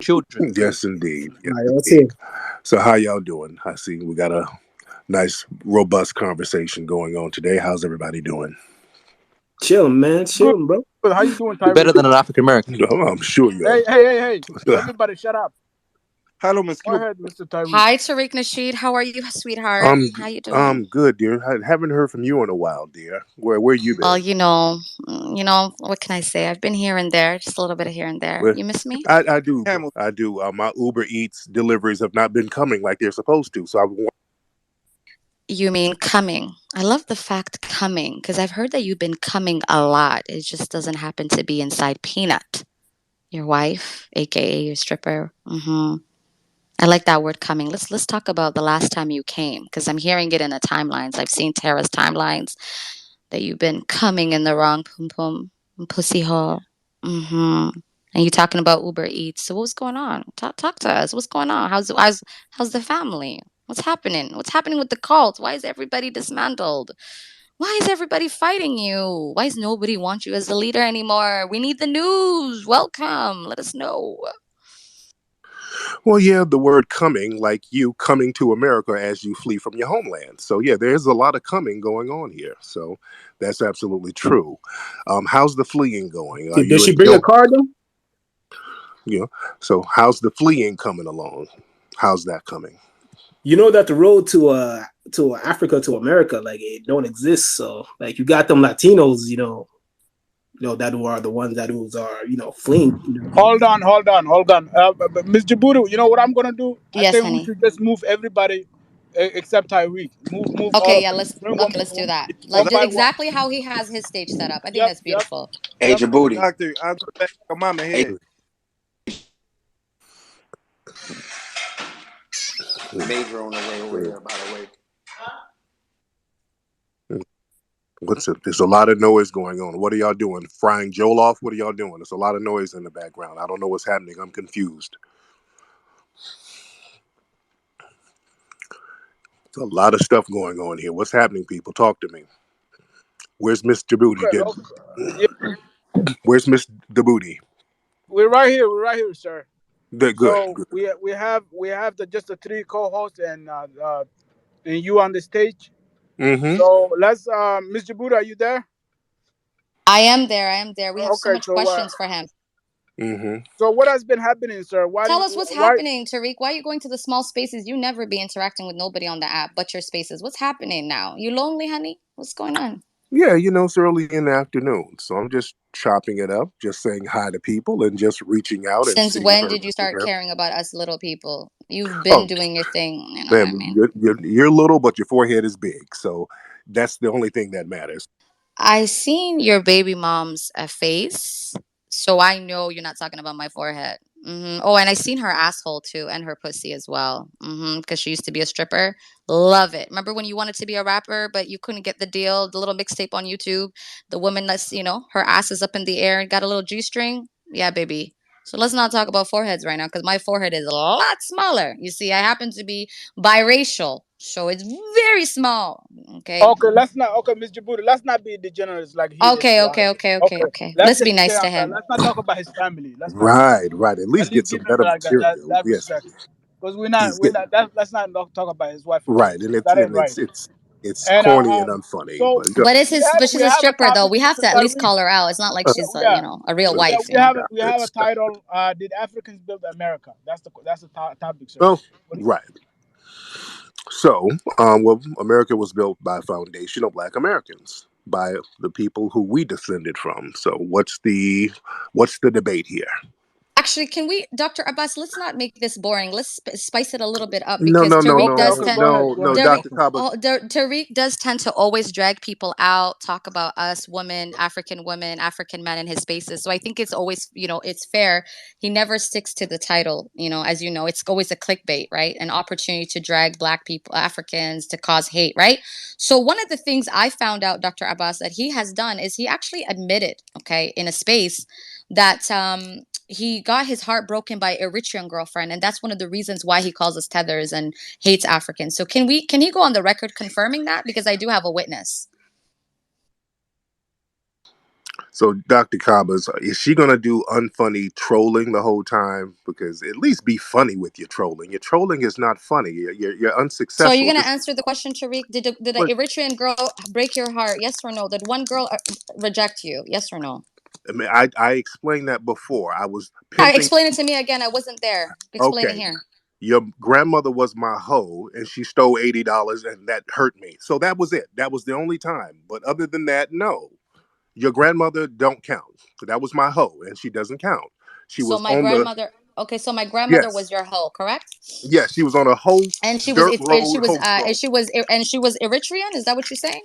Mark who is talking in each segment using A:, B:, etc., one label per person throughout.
A: children too.
B: Yes, indeed. Yes,
C: All right, let's
B: indeed.
C: see.
B: So, how y'all doing? I see we got a nice, robust conversation going on today. How's everybody doing?
C: Chilling, man.
A: Good.
C: Chilling, bro.
A: Good. How you doing,
D: You're better
A: Tyree?
D: than an African American.
B: I'm sure you
A: Hey!
B: are.
A: Everybody, shut up.
E: Hello, Miss
A: Go
E: Cuba.
A: ahead, Mr. Tyree.
F: Hi, Tariq Nesheed. How are you, sweetheart?
B: I'm
F: How you doing?
B: I'm good, dear. I haven't heard from you in a while, dear. Where you
F: Well,
B: been?
F: what can I say? I've been here and there, just a little bit of here and there.
B: Where
F: You miss me?
B: I do
E: Camel.
B: I do. My Uber Eats deliveries have not been coming like they're supposed to. So I want.
F: You mean coming? I love the fact coming because I've heard that you've been coming a lot. It just doesn't happen to be inside Peanut, your wife, aka your stripper. I like that word coming. Let's talk about the last time you came because I'm hearing it in the timelines. I've seen Tara's timelines that you've been coming in the wrong pum pum pussy hole. And you talking about Uber Eats. So what's going on? Talk to us. What's going on? How's the family? What's happening? What's happening with the cult? Why is everybody dismantled? Why is everybody fighting you? Why does nobody want you as the leader anymore? We need the news. Welcome. Let us know.
B: Well, yeah, the word coming, like you coming to America as you flee from your homeland. So yeah, there's a lot of coming going on here. So that's absolutely true. How's the fleeing going? Are
C: Did
B: you
C: she bring a
B: still,
C: card though?
B: you know? So how's the fleeing coming along? How's that coming?
C: You know that the road to Africa to America, like it don't exist. So like you got them Latinos, that who are the ones that who are fleeing.
A: Hold on. Miss Djibouti, you know what I'm gonna do? I
F: Yes,
A: think we
F: honey.
A: should just move everybody except Tyreek. Move all
F: Okay,
A: of
F: yeah,
A: them. Bring one by
F: let's do
A: one.
F: that.
A: One
F: Like just
A: by one.
F: exactly how he has his stage set up. I think
A: Yep,
F: that's
A: yep,
F: beautiful.
E: Hey,
A: yep.
E: Djibouti.
D: Doctor, I'll go back to mama
E: Hey,
D: here.
E: Major on the way over
B: Mm,
E: here, by the way.
B: mm. What's it? There's a lot of noise going on. What are y'all doing? Frying Joel off? What are y'all doing? There's a lot of noise in the background. I don't know what's happening. I'm confused. There's a lot of stuff going on here. What's happening, people? Talk to me. Where's Miss Djibouti?
A: Okay, okay. Yeah,
B: Where's Miss Djibouti?
A: we're right here. We're right here, sir.
B: The good,
A: So
B: good.
A: we have just the three co-hosts and you on the stage.
B: Mm-hmm.
A: So let's Miss Djibouti, are you there?
F: I am there. I am there. We have so
A: Okay,
F: much questions for him.
B: Mm-hmm.
A: so what has been happening, sir?
F: Tell us what's
A: Why
F: happening, Tariq. Why are you going to the small spaces? You never be interacting with nobody on the app but your spaces. What's happening now? You lonely, honey? What's going on?
B: Yeah, it's early in the afternoon, so I'm just chopping it up, just saying hi to people, and just reaching out and
F: Since
B: seeing if
F: when did you
B: everybody's
F: start
B: there.
F: caring about us little people? You've been
B: Oh,
F: doing your thing. You know what I
B: man,
F: mean?
B: you're little, but your forehead is big, so that's the only thing that matters.
F: I seen your baby mom's face, so I know you're not talking about my forehead. Oh, and I seen her asshole too, and her pussy as well. Because she used to be a stripper. Love it. Remember when you wanted to be a rapper, but you couldn't get the deal? The little mixtape on YouTube, the woman that's her ass is up in the air and got a little G string. Yeah, baby. So let's not talk about foreheads right now, because my forehead is a lot smaller. You see, I happen to be biracial, so it's very small. Okay.
A: Okay, let's not. Okay, Miss Djibouti, let's not be degenerates like he is.
F: Okay,
A: Right?
F: okay, okay, okay,
A: Okay,
F: okay.
A: let's
F: Let's be
A: just stay
F: nice to
A: on that.
F: him.
A: Let's not talk about his family. Let's not do that.
B: Right, right. At
A: At
B: least get
A: least
B: some
A: give him
B: better
A: like
B: material.
A: that
B: Yes,
A: respect, because
B: he's
A: we're
B: get
A: not. Let's not talk about his wife and
B: right,
A: kids.
B: and it's
A: That ain't
B: and
A: right.
B: it's
A: And
B: corny and unfunny,
A: so
B: but
F: But it's his, but
A: we
F: she's a
A: have a
F: stripper though.
A: topic,
F: We have
A: Mr.
F: to at least
A: Tariq.
F: call her out. It's not like she's
A: Yeah,
F: a real
A: yeah.
F: wife.
A: We have a
B: it's
A: title. Did Africans build America? That's the topic, sir.
B: oh
A: What do you-
B: right. So, well, America was built by foundational Black Americans, by the people who we descended from. So, what's the debate here?
F: Actually, can we, Dr. Abbas? Let's not make this boring. Let's spice it a little bit up
B: No,
F: because
B: no, no,
F: Tariq
A: Okay,
B: no,
F: does
A: okay.
F: tend.
A: Go
B: no,
A: ahead.
F: Tariq,
B: Dr. Kaba.
F: Tariq does tend to always drag people out, talk about us women, African men in his spaces. So I think it's always, it's fair. He never sticks to the title, as you know, it's always a clickbait, right? An opportunity to drag Black people, Africans, to cause hate, right? So one of the things I found out, Dr. Abbas, that he has done is he actually admitted, okay, in a space that he got his heart broken by Eritrean girlfriend, and that's one of the reasons why he calls us tethers and hates Africans. So can he go on the record confirming that? Because I do have a witness.
B: So, Dr. Cabas, is she going to do unfunny trolling the whole time? Because at least be funny with your trolling. Your trolling is not funny. You're
F: So are you
B: unsuccessful.
F: gonna answer the question, Tariq? Did the
B: But
F: Eritrean girl break your heart? Yes or no? Did one girl reject you? Yes or no?
B: I mean, I explained that before. I was
F: I
B: pimping.
F: explain it to me again. I wasn't there. Explain it
B: Okay,
F: here.
B: your grandmother was my hoe, and she stole $80, and that hurt me. So that was it. That was the only time. But other than that, no. Your grandmother don't count. That was my hoe, and she doesn't count. She
F: So
B: was
F: my
B: on the
F: grandmother. Okay, so my grandmother was
B: yes,
F: your hoe, correct?
B: yes. She was on a hoe
F: And she was
B: dirt
F: it. And she
B: road
F: was.
B: hoe scroll.
F: And she was Eritrean. Is that what you're saying?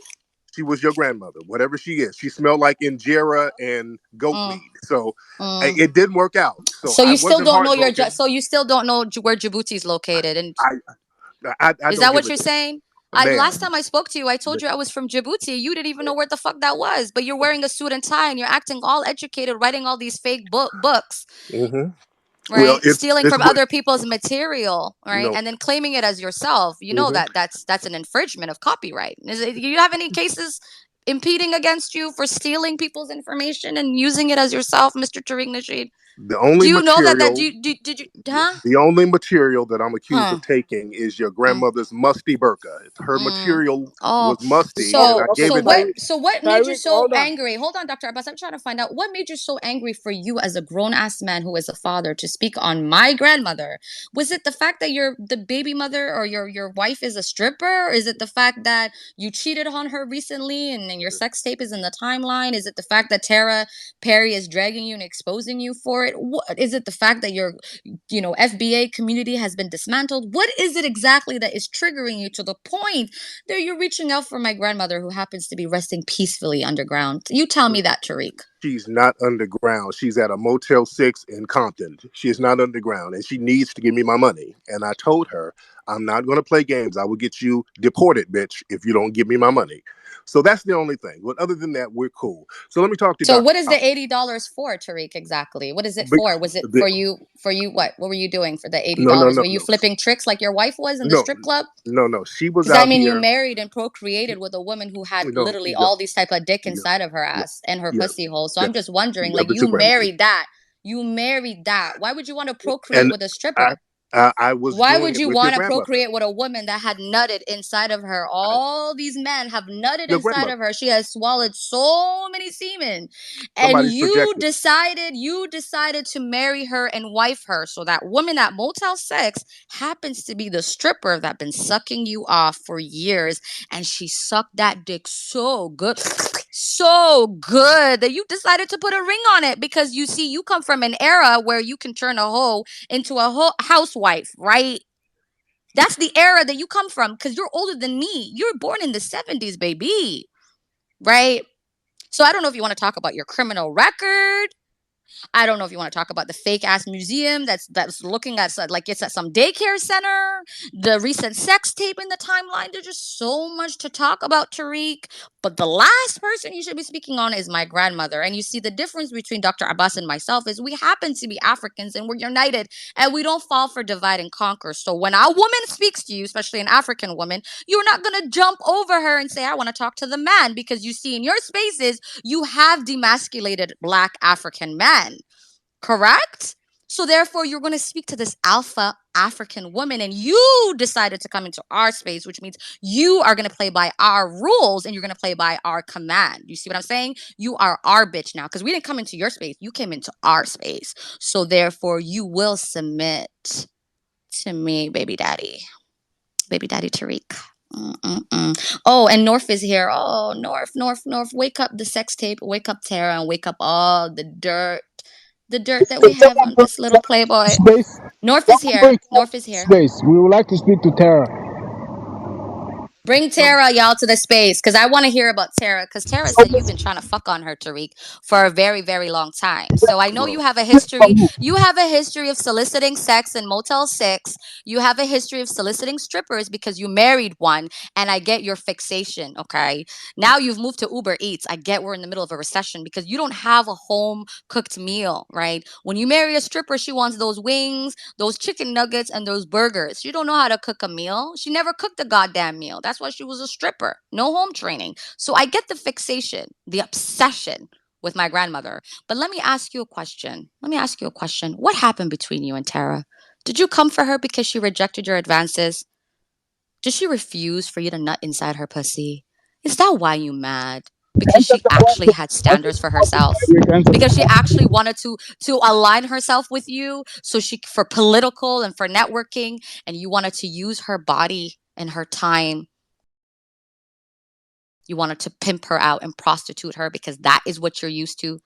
B: She was your grandmother, whatever she is. She smelled like injera and goat
F: Mm,
B: meat. So
F: mm.
B: it didn't work out. So
F: So
B: I
F: you still
B: wasn't
F: don't know your.
B: heartbroken.
F: So you still don't know where Djibouti's located, and
B: I I
F: is
B: don't
F: that
B: give
F: what
B: a
F: you're
B: damn,
F: saying? I last
B: ma'am.
F: time I spoke to you, I told you I was from Djibouti. You didn't even know where the fuck that was, but you're wearing a suit and tie and you're acting all educated, writing all these fake books,
B: Hmm. Well,
F: right? Stealing
B: it's
F: from
B: what
F: other people's material, right?
B: no.
F: And then claiming it as yourself. You know
B: Hmm.
F: that that's an infringement of copyright. You have any cases impeding against you for stealing people's information and using it as yourself, Mr. Tariq Nasheed?
B: The
F: Do
B: only
F: you know that
B: material,
F: did you huh?
B: the only material that I'm accused
F: Huh.
B: of taking is your
F: Mm.
B: grandmother's musty burqa. Her
F: Mm.
B: material
F: Oh,
B: was musty, and
A: Okay,
B: I
A: okay,
B: gave it back.
A: Tyreek,
F: so what made you
A: Tyreek,
F: so
A: hold on.
F: angry? Hold on, Dr. Abbas. I'm trying to find out what made you so angry for you as a grown ass man who is a father to speak on my grandmother. Was it the fact that the baby mother or your wife is a stripper? Or is it the fact that you cheated on her recently and then your sex tape is in the timeline? Is it the fact that Tara Perry is dragging you and exposing you for it? What is it the fact that your FBA community has been dismantled? What is it exactly that is triggering you to the point there, you're reaching out for my grandmother who happens to be resting peacefully underground? You tell me that, Tariq.
B: She's not underground. She's at a Motel 6 in Compton. She is not underground, and she needs to give me my money. And I told her, I'm not going to play games. I will get you deported, bitch, if you don't give me my money. So that's the only thing. But other than that, we're cool. So let me talk to
F: So
B: Dr.
F: what is the $80 for, Tariq, exactly? What is it for? Was it
B: The,
F: for you what were you doing for the $80?
B: no, no, no,
F: Were you
B: no.
F: flipping tricks like your wife was in the
B: No,
F: strip club?
B: no, no. She was
F: Because I
B: out
F: mean, you
B: here.
F: married and procreated with a woman who had
B: No,
F: literally
B: no,
F: all these type of dick
B: no,
F: inside of her
B: no.
F: ass and her
B: Yes,
F: pussy hole. So I'm
B: yes.
F: just wondering,
B: Yeah,
F: like,
B: but your grandmother.
F: you married that. Why would you want to procreate
B: And
F: with a
B: I,
F: stripper?
B: I was
F: Why
B: doing
F: would
B: it
F: you
B: with your
F: want to
B: grandmother.
F: procreate with a woman that had nutted inside of her?
B: I,
F: All these men have nutted
B: your
F: inside
B: grandmother.
F: of her. She has swallowed so many semen. And
B: Somebody's projecting.
F: you decided to marry her and wife her. So that woman at Motel 6 happens to be the stripper that been sucking you off for years. And she sucked that dick so good. So good that you decided to put a ring on it because you see, you come from an era where you can turn a hoe into a housewife, right? That's the era that you come from because you're older than me. You were born in the 70s, baby, right? So I don't know if you want to talk about your criminal record. I don't know if you want to talk about the fake ass museum that's looking at like it's at some daycare center, the recent sex tape in the timeline. There's just so much to talk about, Tariq. But the last person you should be speaking on is my grandmother. And you see the difference between Dr. Abbas and myself is we happen to be Africans and we're united and we don't fall for divide and conquer. So when a woman speaks to you, especially an African woman, you're not gonna jump over her and say, I want to talk to the man, because you see in your spaces, you have demasculated black African men. Correct? So therefore, you're going to speak to this alpha African woman, and you decided to come into our space, which means you are going to play by our rules and you're going to play by our command. You see what I'm saying? You are our bitch now because we didn't come into your space. You came into our space. So therefore, you will submit to me, baby daddy. Baby daddy Tariq. Mm-mm-mm. Oh, and North is here. Oh, North. Wake up the sex tape. Wake up Tara and wake up all the dirt that we have on this little playboy.
A: Space.
F: North is here. North is here.
A: Space. We would like to speak to Tara.
F: Bring Tara, y'all, to the space because I want to hear about Tara. Because Tara said you've been trying to fuck on her, Tariq, for a very, very long time. So I know
B: Well,
F: you have a history. You have a history of soliciting sex in Motel 6. You have a history of soliciting strippers because you married one. And I get your fixation, okay? Now you've moved to Uber Eats. I get we're in the middle of a recession because you don't have a home cooked meal, right? When you marry a stripper, she wants those wings, those chicken nuggets, and those burgers. She don't know how to cook a meal. She never cooked a goddamn meal. That's why she was a stripper. No home training. So I get the fixation, the obsession with my grandmother. But let me ask you a question. What happened between you and Tara? Did you come for her because she rejected your advances? Did she refuse for you to nut inside her pussy? Is that why you mad? Because
A: Answer
F: she
A: the
F: actually
A: question.
F: had
A: Answer
F: standards
A: the
F: for
A: question,
F: herself?
A: Tariq. Answer the
F: Because she
A: question.
F: actually wanted to align herself with you, so she for political and for networking, and you wanted to use her body and her time. You wanted to pimp her out and prostitute her because that is what you're used to.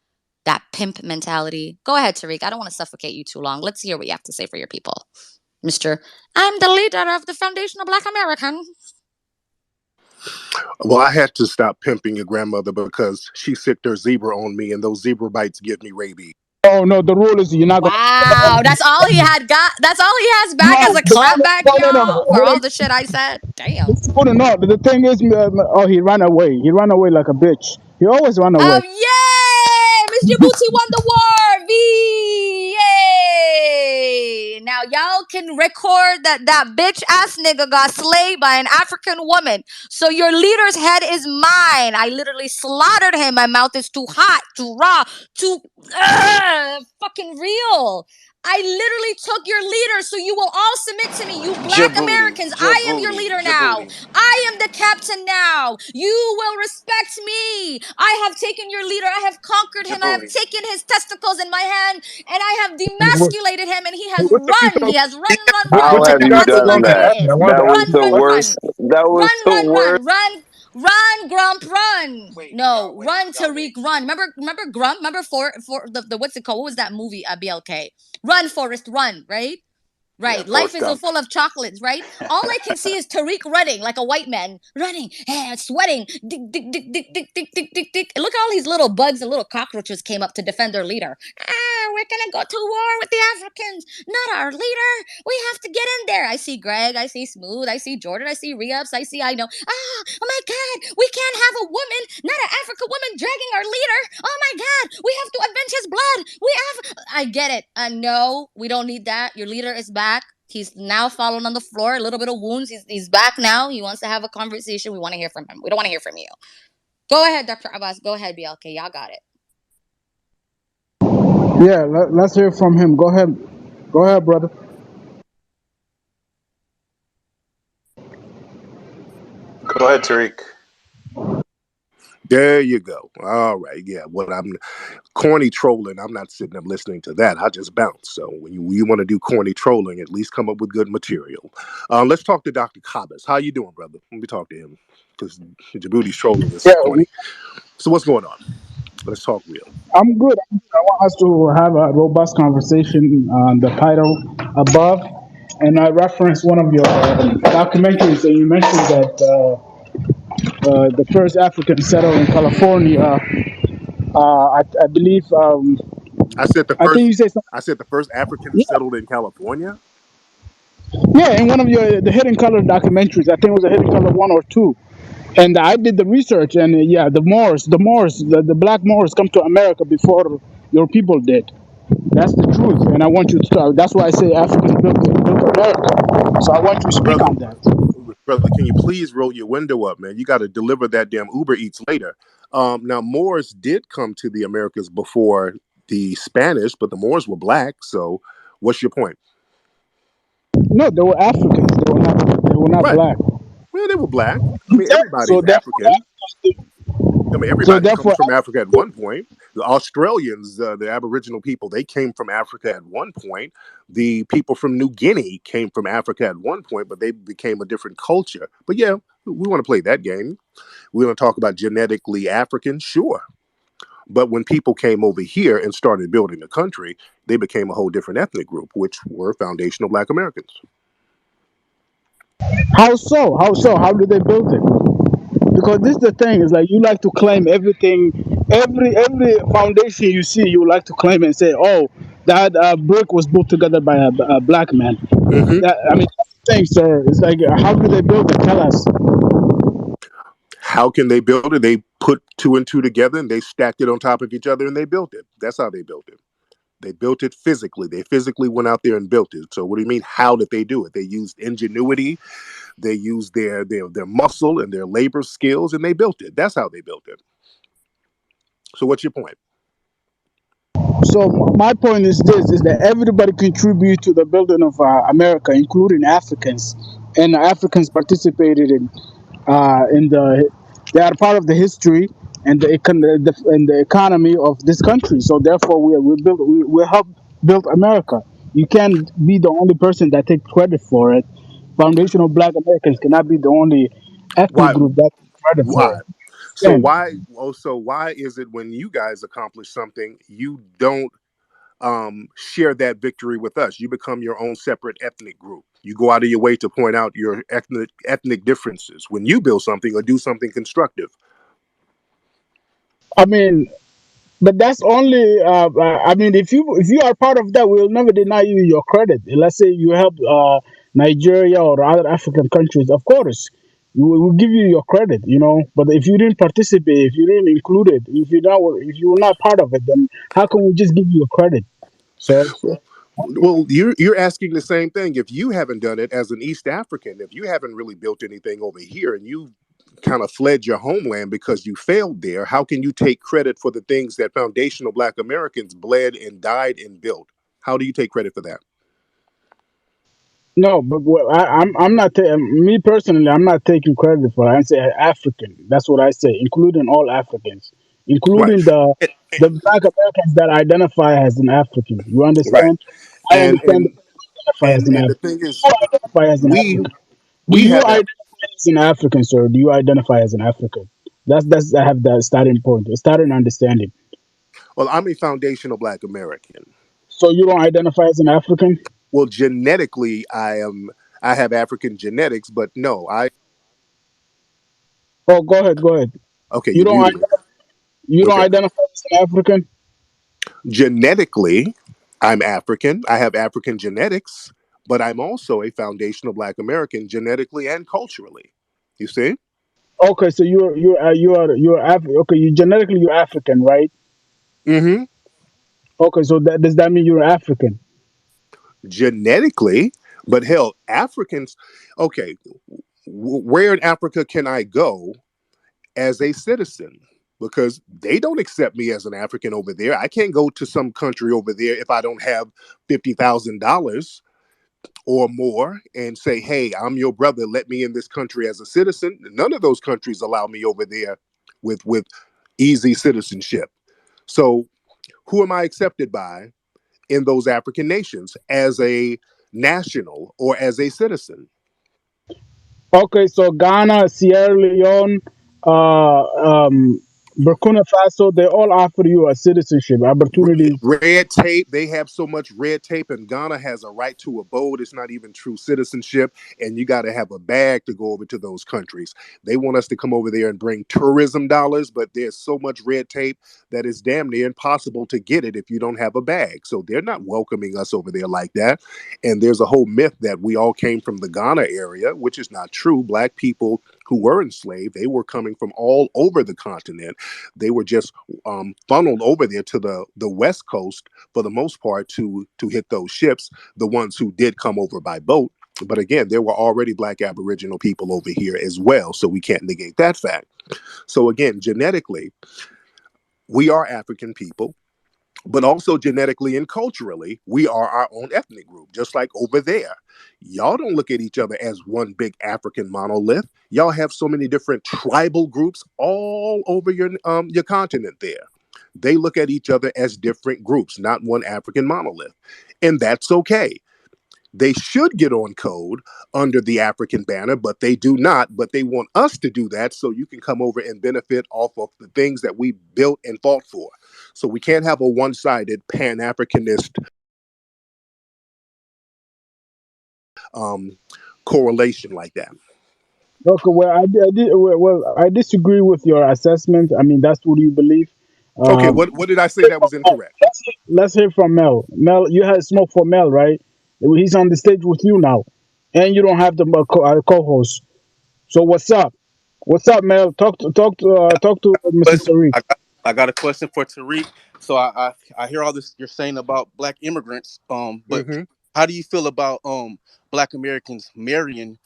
F: That pimp mentality. Go ahead, Tariq. I don't want to suffocate you too long. Let's hear what you have to say for your people. Mr. I'm the leader of the Foundation of Black American.
B: Well, I had to stop pimping your grandmother because she sicked her zebra on me, and those zebra bites give me rabies.
A: Oh no, the rule is you're not gonna.
F: Wow, that's all he had got. That's all he has
A: No,
F: back as a
A: the rule is,
F: clapback,
A: no.
F: y'all, for
A: Hold
F: all
A: on.
F: the shit I said. Damn.
A: Hold on. No, the thing is, oh, he ran away. He ran away like a bitch. He always run away.
F: Yay! Miss Djibouti won the war! V! Yay! Now y'all can record that bitch ass nigga got slayed by an African woman. So your leader's head is mine. I literally slaughtered him. My mouth is too hot, too raw, too fucking real. I literally took your leader, so you will all submit to me. You black Americans, I am your leader now. I am the captain now. You will respect me. I have taken your leader. I have conquered him. I have taken his testicles in my hand, and I have demasculated him, and he has
A: What took you
F: run.
A: so?
F: He has run, run,
A: What,
F: run.
D: How
A: what took
D: have
A: you
D: you
A: guys so
F: That's
A: long
D: done
A: to
F: literally
D: that?
A: get me?
F: it.
A: I want
D: That
A: to
D: was
F: Run,
A: ask
D: the
A: you a
F: run,
A: question.
D: worst.
F: run.
D: That was
F: Run,
D: the
F: run,
D: worst.
F: run, run, run, Grump, run. No, run, Tariq, run. Remember Grump? Remember for the what's it called? What was that movie? BLK. Run, Forrest, run. Right.
E: Yeah,
F: Right. Life
E: Forrest
F: is
E: Gump.
F: full of chocolates, right? All I can see is Tariq running like a white man, running, sweating. Dick, dick, dick, dick, dick, dick, dick, dick, dick. Look, all these little bugs and little cockroaches came up to defend their leader. We're gonna go to war with the Africans, not our leader. We have to get in there. I see Greg, I see Smooth, I see Jordan, I see Re-Ups, I know. Oh my God, we can't have a woman, not an African woman, dragging our leader. Oh my God, we have to avenge his blood. I get it. No, we don't need that. Your leader is back. He's now fallen on the floor, a little bit of wounds. He's back now. He wants to have a conversation. We want to hear from him. We don't want to hear from you. Go ahead, Dr. Abbas. Go ahead, BLK. Y'all got it.
A: Yeah, let's hear from him. Go ahead. Go ahead, brother.
G: Go ahead, Tariq.
B: There you go. All right. Yeah. What I'm corny trolling, I'm not sitting up listening to that. I just bounce. So when you want to do corny trolling, at least come up with good material. Let's talk to Dr. Kabas. How you doing, brother? Let me talk to him because Djibouti's trolling is
A: Yeah,
B: corny. So what's going on? Let's talk real.
A: I'm good. I want us to have a robust conversation on the title above. And I referenced one of your documentaries, and you mentioned that the first African settled in California. I believe.
B: I said the
A: I think
B: first.
A: you said something.
B: I said the first African
A: Yeah,
B: settled in California.
A: yeah. In one of your the Hidden Color documentaries, I think it was a Hidden Color one or two. And I did the research, and yeah, the black Moors come to America before your people did. That's the truth, and I want you to start. That's why I say Africans built America. So I want you to speak
B: Brother,
A: on that.
B: brother, can you please roll your window up, man? You got to deliver that damn Uber Eats later. Now Moors did come to the Americas before the Spanish, but the Moors were black. So, what's your point?
A: No, they were Africans. They were not
B: Right.
A: black.
B: Well, they were black. I mean,
A: So
B: everybody's
A: therefore,
B: African. I mean,
A: so
B: everybody comes
A: therefore,
B: from Africa at one point. The Australians, the Aboriginal people, they came from Africa at one point. The people from New Guinea came from Africa at one point, but they became a different culture. But yeah, we want to play that game. We want to talk about genetically African, sure. But when people came over here and started building the country, they became a whole different ethnic group, which were foundational Black Americans.
A: how so? How so? How did they build it? Because this is the thing, is like you like to claim everything, every foundation you see, you like to claim and say, oh, that brick was put together by a black man.
B: Mm-hmm.
A: I mean, that's the thing, sir. It's like, how do they build it? Tell us.
B: How can they build it? They put two and two together and they stacked it on top of each other and they built it. That's how they built it. They built it physically. They physically went out there and built it. So what do you mean? How did they do it? They used ingenuity. They used their muscle and their labor skills, and they built it. That's how they built it. So what's your point?
A: So my point is this: is that everybody contribute to the building of America, including Africans, and Africans participated in the. They are part of the history and and the economy of this country. So therefore, we help build America. You can't be the only person that takes credit for it. Foundational Black Americans cannot be the only ethnic
B: Why?
A: group that takes credit for
B: Why?
A: it.
B: So
A: Again,
B: why? Oh, so why is it when you guys accomplish something, you don't share that victory with us? You become your own separate ethnic group. You go out of your way to point out your ethnic differences when you build something or do something constructive.
A: I mean, but that's only. I mean, if you are part of that, we'll never deny you your credit. Let's say you help Nigeria or other African countries, of course, we will give you your credit. But if you didn't participate, if you didn't include it, if you were not part of it, then how can we just give you a credit? So
B: Well, you're asking the same thing. If you haven't done it as an East African, if you haven't really built anything over here, and you kind of fled your homeland because you failed there, how can you take credit for the things that foundational Black Americans bled and died and built? How do you take credit for that?
A: no, but I'm not me personally. I'm not taking credit for it. I say African. That's what I say, including all Africans,
B: Right.
A: including the Black Americans that identify as an African. You
B: Right.
A: understand? I
B: And
A: understand
B: and
A: that you identify as an
B: and the
A: African.
B: thing
A: You
B: is,
A: identify as an
B: we
A: African. Do
B: we
A: you
B: have
A: identify as an African, sir? Do you identify as an African? That's I have the starting point, the starting understanding.
B: well, I'm a foundational Black American.
A: So you don't identify as an African?
B: Well, genetically, I have African genetics, but no, I
A: Oh, go ahead, go ahead.
B: okay,
A: You
B: you
A: don't
B: muted me.
A: identify, you don't
B: Okay.
A: identify as an African?
B: Genetically, I'm African. I have African genetics, but I'm also a foundational Black American genetically and culturally. You see?
A: Okay, so okay. You genetically you're African, right?
B: Hmm.
A: Okay, so does that mean you're African?
B: Genetically, but hell, Africans. Okay, where in Africa can I go as a citizen? Because they don't accept me as an African over there. I can't go to some country over there if I don't have $50,000 or more and say, hey, I'm your brother, let me in this country as a citizen. None of those countries allow me over there with easy citizenship. So who am I accepted by in those African nations as a national or as a citizen?
A: Okay, so Ghana, Sierra Leone, Burkina Faso, they all offer you a citizenship opportunities.
B: Red tape. They have so much red tape, and Ghana has a right to abode. It's not even true citizenship, and you got to have a bag to go over to those countries. They want us to come over there and bring tourism dollars, but there's so much red tape that it's damn near impossible to get it if you don't have a bag. So they're not welcoming us over there like that. And there's a whole myth that we all came from the Ghana area, which is not true. Black people who were enslaved, they were coming from all over the continent. They were just funneled over there to the west coast for the most part to hit those ships. The ones who did come over by boat, but again, there were already Black Aboriginal people over here as well, so we can't negate that fact. So again, genetically, we are African people. But also genetically and culturally, we are our own ethnic group, just like over there. Y'all don't look at each other as one big African monolith. Y'all have so many different tribal groups all over your continent there. They look at each other as different groups, not one African monolith. And that's okay. They should get on code under the African banner, but they do not. But they want us to do that so you can come over and benefit off of the things that we built and fought for. So we can't have a one sided Pan Africanist um, correlation like that.
A: Okay, well, I disagree with your assessment. I mean, that's what you believe.
B: Okay,
A: Um,
B: what did I say that was incorrect?
A: let's hear from Mel. Mel, you had smoke for Mel, right? He's on the stage with you now, and you don't have the co-host. So what's up? What's up, Mel? Talk to Mr.
D: Question.
A: Tariq.
D: I got a question for Tariq. So I hear all this you're saying about black immigrants. But
B: Hmm.
D: how do you feel about black Americans marrying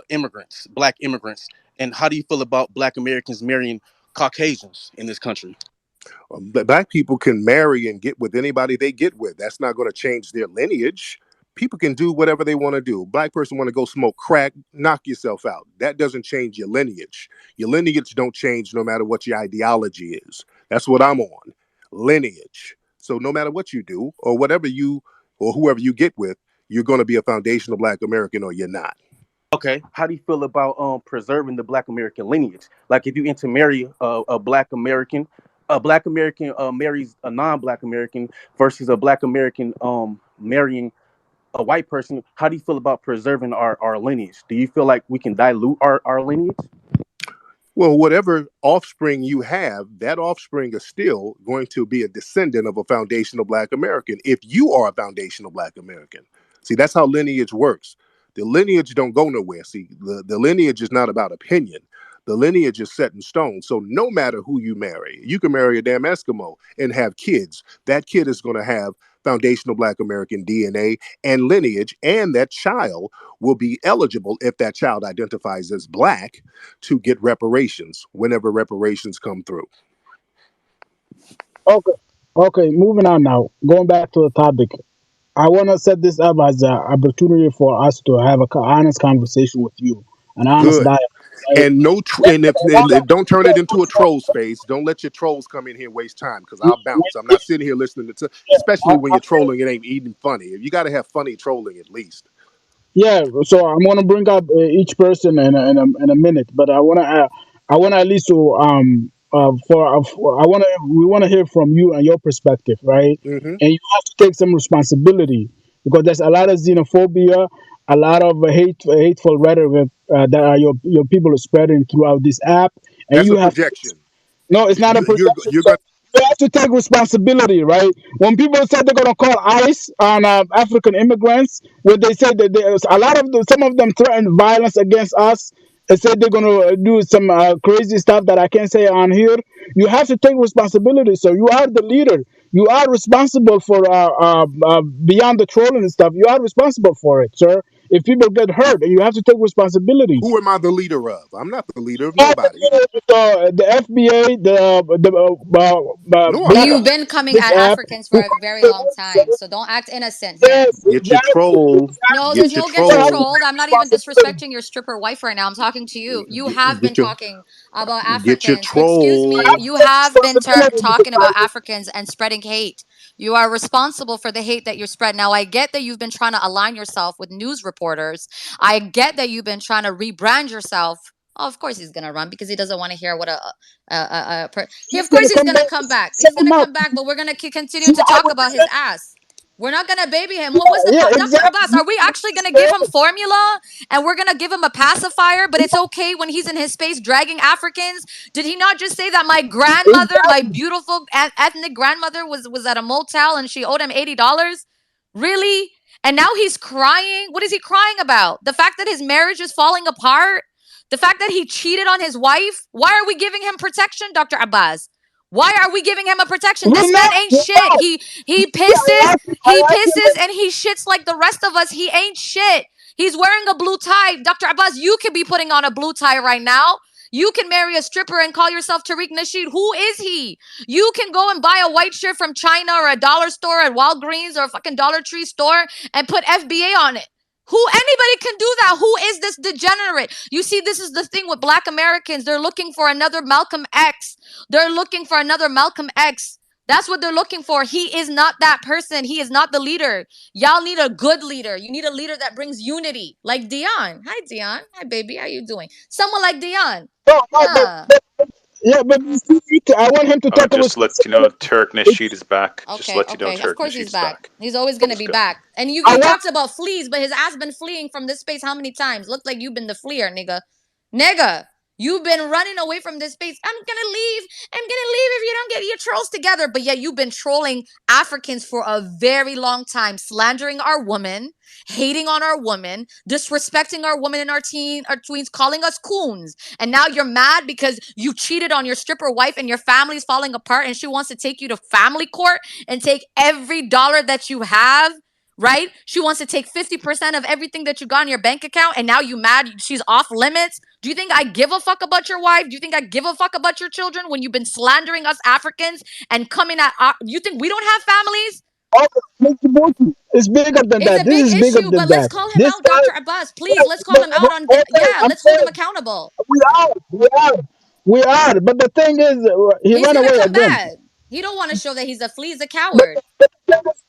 D: immigrants, black immigrants, and how do you feel about black Americans marrying Caucasians in this country?
B: Black people can marry and get with anybody they get with. That's not going to change their lineage. People can do whatever they want to do. Black person want to go smoke crack, knock yourself out. That doesn't change your lineage. Your lineage don't change no matter what your ideology is. That's what I'm on. Lineage. So no matter what you do or whatever you or whoever you get with, you're going to be a foundational Black American or you're not.
D: Okay, how do you feel about preserving the Black American lineage? Like if you intermarry a Black American marries a non-Black American versus a Black American marrying a white person. How do you feel about preserving our lineage? Do you feel like we can dilute our lineage?
B: Well, whatever offspring you have, that offspring is still going to be a descendant of a foundational Black American if you are a foundational Black American. See, that's how lineage works. The lineage don't go nowhere. See, the lineage is not about opinion. The lineage is set in stone. So no matter who you marry, you can marry a damn Eskimo and have kids. That kid is going to have foundational Black American DNA and lineage, and that child will be eligible if that child identifies as Black to get reparations whenever reparations come through.
A: Okay. Okay, moving on now. Going back to the topic. I want to set this up as an opportunity for us to have a honest conversation with you, an honest
B: Good.
A: dialogue, right?
B: And no, and if
A: Hold
B: and
A: on.
B: don't turn it into a troll space. Don't let your trolls come in here and waste time because I'll bounce. I'm not sitting here listening to, especially when you're trolling. It ain't even funny. You got to have funny trolling at least.
A: Yeah, so I'm gonna bring up each person in a minute, but I want to at least to I want to we want to hear from you and your perspective, right?
B: Hmm.
A: And you have to take some responsibility because there's a lot of xenophobia, a lot of hateful rhetoric that your people are spreading throughout this app, and
B: That's
A: you
B: a
A: have to
B: projection.
A: no, it's not a projection.
B: You're
A: So
B: gonna.
A: you have to take responsibility, right? When people said they're going to call ICE on African immigrants, when they said that there's a lot of some of them threatened violence against us, and said they're going to do some crazy stuff that I can't say on here. You have to take responsibility. So you are the leader. You are responsible for beyond the trolling and stuff. You are responsible for it, sir. If people get hurt, and you have to take responsibility.
B: Who am I the leader of? I'm not the leader of
A: Not the
B: nobody.
A: leader with the FBA, the
B: No, I'm
A: Black
F: You've
B: not.
F: been
A: Americans,
F: coming
A: this
F: at
A: app,
F: Africans for
A: who
F: a
A: come
F: very
A: to
F: long
A: us, sir.
F: time, so don't act innocent here.
A: Yes,
B: Get your
A: exactly.
B: troll.
F: No, there's
B: Get
A: Exactly.
B: your
F: no
A: You
F: getting
A: have to
B: troll.
F: trolled.
A: take
F: I'm not even
A: responsibility.
F: disrespecting your stripper wife right now. I'm talking to you. You have been
B: Get your
F: talking about
B: get your
F: Africans. Excuse
A: You
F: me.
A: have
B: troll.
A: to
F: You
A: take
F: have been
A: responsibility
F: talking about
A: because
F: Africans and spreading hate. You are responsible for the hate that you spread. Now, I get that you've been trying to align yourself with news reporters. I get that you've been trying to rebrand yourself. Oh, of course he's gonna run because he doesn't want to hear what he.
A: he's
F: Of course
A: gonna
F: he's
A: come
F: gonna
A: back.
F: come back.
A: Set
F: He's
A: him
F: gonna
A: up.
F: come back, but we're gonna continue
A: See,
F: to
A: I
F: talk
A: was
F: about his
A: saying,
F: ass. We're not gonna baby him. What was
A: yeah,
F: the
A: yeah,
F: Dr.
A: exactly.
F: Abbas? Are we actually gonna give him formula and we're gonna give him a pacifier? But it's okay when he's in his space dragging Africans. Did he not just say that my grandmother, my
A: Exactly.
F: beautiful ethnic grandmother, was at a motel and she owed him $80? Really? And now he's crying. What is he crying about? The fact that his marriage is falling apart. The fact that he cheated on his wife. Why are we giving him protection, Dr. Abbas? Why are we giving him a protection?
A: We're
F: This man
A: not.
F: ain't
A: We're
F: shit.
A: not.
F: He
A: See,
F: pisses, he
A: I asked him,
F: pisses, and he shits like the rest of us. He ain't shit. He's wearing a blue tie. Dr. Abbas, you could be putting on a blue tie right now. You can marry a stripper and call yourself Tariq Nesheed. Who is he? You can go and buy a white shirt from China or a dollar store at Walgreens or a fucking Dollar Tree store and put FBA on it. Who anybody can do that? Who is this degenerate? You see, this is the thing with Black Americans. They're looking for another Malcolm X. They're looking for another Malcolm X. That's what they're looking for. He is not that person. He is not the leader. Y'all need a good leader. You need a leader that brings unity, like Dion. Hi, Dion. Hi, baby. How you doing? Someone like Dion.
A: no, no,
F: Yeah.
A: yeah, but you see, I want him to take a
G: Just let you know,
A: responsibility.
G: Tariq Nasheed
A: It's,
G: is back. Just
F: Okay,
G: let you know,
F: okay. Of
G: Tariq
F: course he's
G: Nasheed's
F: back.
G: back.
F: He's always gonna
G: Let's
F: be
G: go.
F: back. And
A: I
F: he
A: want,
F: talks about fleas, but his ass been fleeing from this space how many times? Looks like you've been the fleer, nigga. Nigga, you've been running away from this space. I'm gonna leave. I'm gonna leave if you don't get your trolls together. But yet you've been trolling Africans for a very long time, slandering our woman, hating on our woman, disrespecting our woman and our tweens, calling us coons. And now you're mad because you cheated on your stripper wife and your family's falling apart and she wants to take you to family court and take every dollar that you have. right? She wants to take 50% of everything that you got in your bank account, and now you mad she's off limits. Do you think I give a fuck about your wife? Do you think I give a fuck about your children when you've been slandering us Africans and coming at you think we don't have families?
A: It's bigger than
F: It's
A: that.
F: a
A: This
F: big
A: is bigger
F: issue,
A: than
F: but let's
A: that.
F: call him
A: This
F: out,
A: guy,
F: Dr. Abbas. Please, let's call him out on
A: okay, I'm
F: let's hold him
A: saying
F: accountable.
A: we are. But the thing is, he
F: He's
A: ran
F: gonna
A: away
F: come
A: again.
F: back. He don't want to show that he's a flea, he's a
A: But,
F: coward.
A: but the thing is,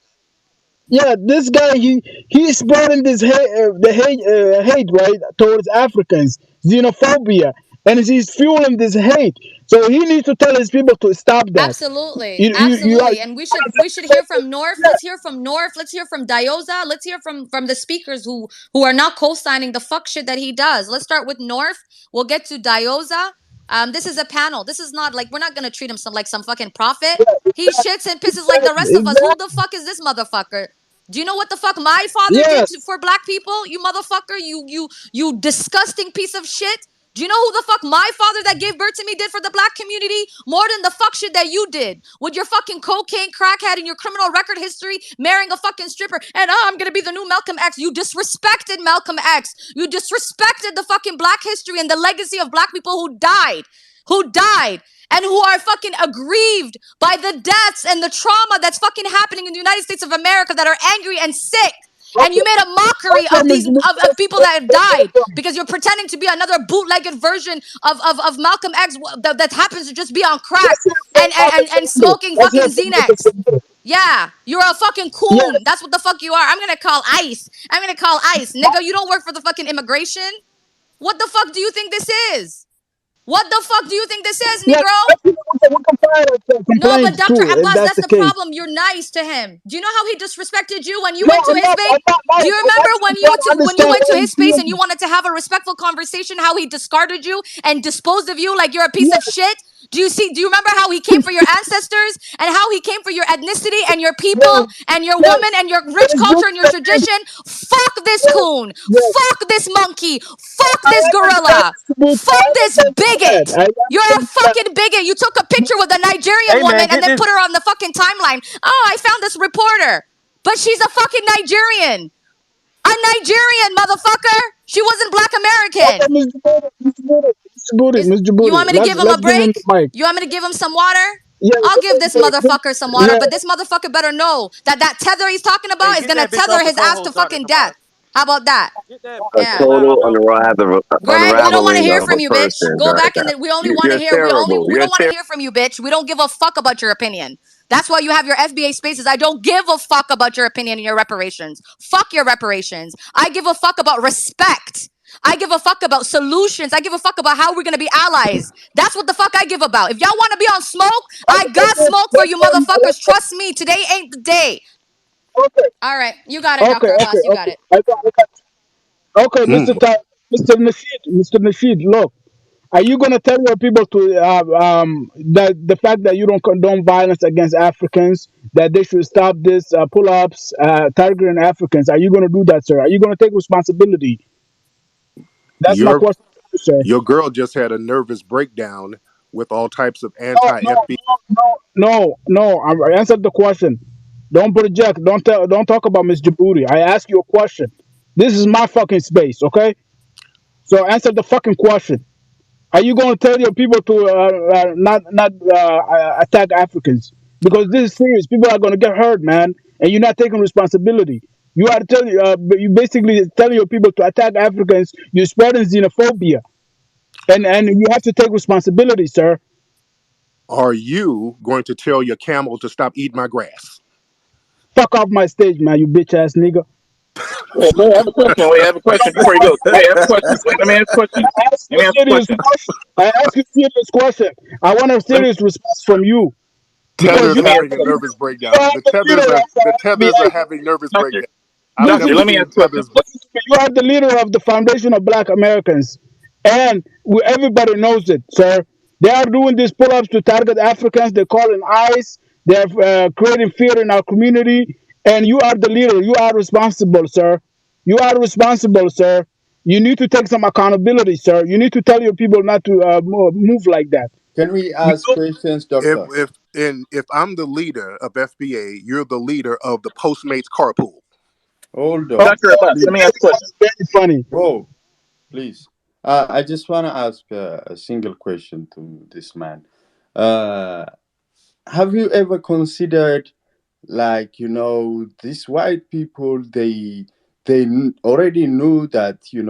A: yeah, this guy he's spreading this hate right towards Africans, xenophobia, and he's fueling this hate. So he needs to tell his people to stop that.
F: Absolutely,
A: You are,
F: absolutely, and we should hear from North. Let's hear from North. Let's hear from Dioza. Let's hear from the speakers who are not co-signing the fuck shit that he does. Let's start with North. We'll get to Dioza. This is a panel. This is not like we're not gonna treat him like some fucking prophet. He shits and pisses like the rest of us. Who the
A: exactly.
F: fuck is this motherfucker? Do you know what the fuck my father did
A: Yes.
F: for black people? You motherfucker, you disgusting piece of shit. Do you know who the fuck my father that gave birth to me did for the black community? More than the fuck shit that you did with your fucking cocaine crackhead and your criminal record history, marrying a fucking stripper, and I'm gonna be the new Malcolm X. You disrespected Malcolm X. You disrespected the fucking black history and the legacy of black people who died, and who are fucking aggrieved by the deaths and the trauma that's fucking happening in the United States of America, that are angry and sick. And you
A: Okay.
F: made a mockery
A: Okay,
F: of these
A: Mr.
F: of people that have died
A: Let's
F: because you're pretending to be another bootlegged version of Malcolm X that happens to just be on crack
A: hear
F: and
A: from
F: and, and, and smoking
A: Let's hear
F: fucking
A: from Mr.
F: Xanax.
A: Sabir.
F: Yeah, you're a fucking coon.
A: Yes.
F: That's what the fuck you are. I'm gonna call ICE. I'm gonna call ICE. Nigga, you don't work for the fucking immigration. What the fuck do you think this is? What the fuck do you think this is,
A: Yeah,
F: Negro?
A: we can file a
F: No, but
A: complaint
F: Dr.
A: too, if
F: Abbas,
A: that's
F: that's
A: the
F: the
A: case.
F: problem. You're nice to him. Do you know how he disrespected you when you
A: No,
F: went to his
A: I'm
F: space?
A: not
F: Do
A: nice.
F: you
A: I'm
F: remember
A: actually
F: when
A: trying to
F: you
A: understand
F: went to
A: why
F: his
A: he's
F: space
A: doing
F: and you
A: this.
F: wanted to have a respectful conversation? How he discarded you and disposed of you like you're a piece of
A: Yes,
F: shit? Do you remember how he came for your ancestors and how he came for your ethnicity and your people
A: yes,
F: and your
A: yes.
F: woman and your
A: But
F: rich
A: it's
F: culture
A: good
F: and your
A: that thing.
F: tradition? Fuck this
A: Yes,
F: coon.
A: yes.
F: Fuck this monkey. Fuck
A: I
F: this
A: understand,
F: gorilla.
A: Mr. Booth. I
F: Fuck this
A: understand that.
F: bigot.
A: I
F: You're a
A: understand that.
F: fucking bigot. You took a picture with a Nigerian
D: Hey man,
F: woman and
D: get
F: then
D: this.
F: put her on the fucking timeline. Oh, I found this reporter. But she's a fucking Nigerian. A Nigerian, motherfucker. She wasn't black
A: Okay,
F: American.
A: Mr. Booty, Mr.
F: You
A: Booty.
F: want me to give him a
A: Let's give him the
F: break?
A: mic.
F: You want me to give him some water?
A: Yeah,
F: I'll give this motherfucker some water,
A: yeah.
F: but this motherfucker better know that tether he's talking
D: Hey,
F: about is
D: get
F: gonna
D: that bitch
F: tether
D: off the
F: his ass to
D: co-host, Dr.
F: fucking death.
D: Habas.
F: How about that?
D: Get that
H: A
F: Yeah.
D: line
H: total
D: up real quick.
F: Greg, we don't want to
H: unraveling
F: hear
H: of
F: from
H: a
F: you, bitch.
H: person
F: Go
H: right
F: back
H: now.
F: we only want to
H: You're
F: hear
H: terrible.
F: we
H: You're
F: don't want to hear from you, bitch. We don't give a fuck about your opinion. That's why you have your FBA spaces. I don't give a fuck about your opinion and your reparations. Fuck your reparations. I give a fuck about respect. I give a fuck about solutions. I give a fuck about how we're gonna be allies. That's what the fuck I give about. If y'all want to be on smoke, I got smoke for you motherfuckers. Trust me, today ain't the day.
A: Okay,
F: All right, you got it, Dr. Abbas. You got
A: okay.
F: it.
A: Okay,
B: Hmm.
A: Mr. Nasheed, Mr. Nasheed, look, are you gonna tell your people to that the fact that you don't condone violence against Africans, that they should stop this pull-ups targeting Africans? Are you gonna do that, sir? Are you gonna take responsibility? That's my
B: Your
A: question to you, sir.
B: your girl just had a nervous breakdown with all types of
A: No, no,
B: anti-FB.
A: no. I answered the question. Don't project. Don't talk about Miss Djibouti. I ask you a question. This is my fucking space, okay? So answer the fucking question. Are you going to tell your people to not attack Africans? Because this is serious. People are going to get hurt, man, and you're not taking responsibility. You are telling you basically telling your people to attack Africans. You're spreading xenophobia, and you have to take responsibility, sir.
B: Are you going to tell your camel to stop eating my grass?
A: Fuck off my stage, man, you bitch ass nigga.
I: Wait, I have a question. Wait, I have a question before you go. Wait, I have a question. Wait, let me ask a question.
A: I ask
I: Let
A: you
I: me
A: a
I: ask a
A: serious
I: question.
A: question. I ask you a serious question. I want a
I: Let me,
A: serious response from you because
B: Tether's
I: let me ask
B: having
I: a
B: a
I: question.
B: nervous
A: you
B: breakdown.
A: are
B: The
A: the leader
B: tethers
A: of
B: are the
A: the
B: tethers are
A: FBI.
B: having nervous
I: Doctor,
B: breakdown. I've
A: Listen
B: never
A: to
I: let
A: me.
I: me
B: seen
I: ask a question.
B: tethers.
A: Listen to me. You are the leader of the Foundation of Black Americans, and everybody knows it, sir. They are doing these pull-ups to target Africans. They're calling ICE. They're creating fear in our community. And you are the leader. You are responsible, sir. You are responsible, sir. You need to take some accountability, sir. You need to tell your people not to move like that.
E: Can we
A: You
E: ask
A: know,
E: questions,
B: If
E: doctor?
B: if and if I'm the leader of FBA, you're the leader of the Postmates carpool.
H: Hold
A: Oh,
H: on,
I: Dr. Abbas,
A: it's
I: let
H: please,
I: me ask a question.
A: very funny.
H: bro. Please. I just want to ask a single question to this man. Uh, have you ever considered, like, these white people, already knew that, you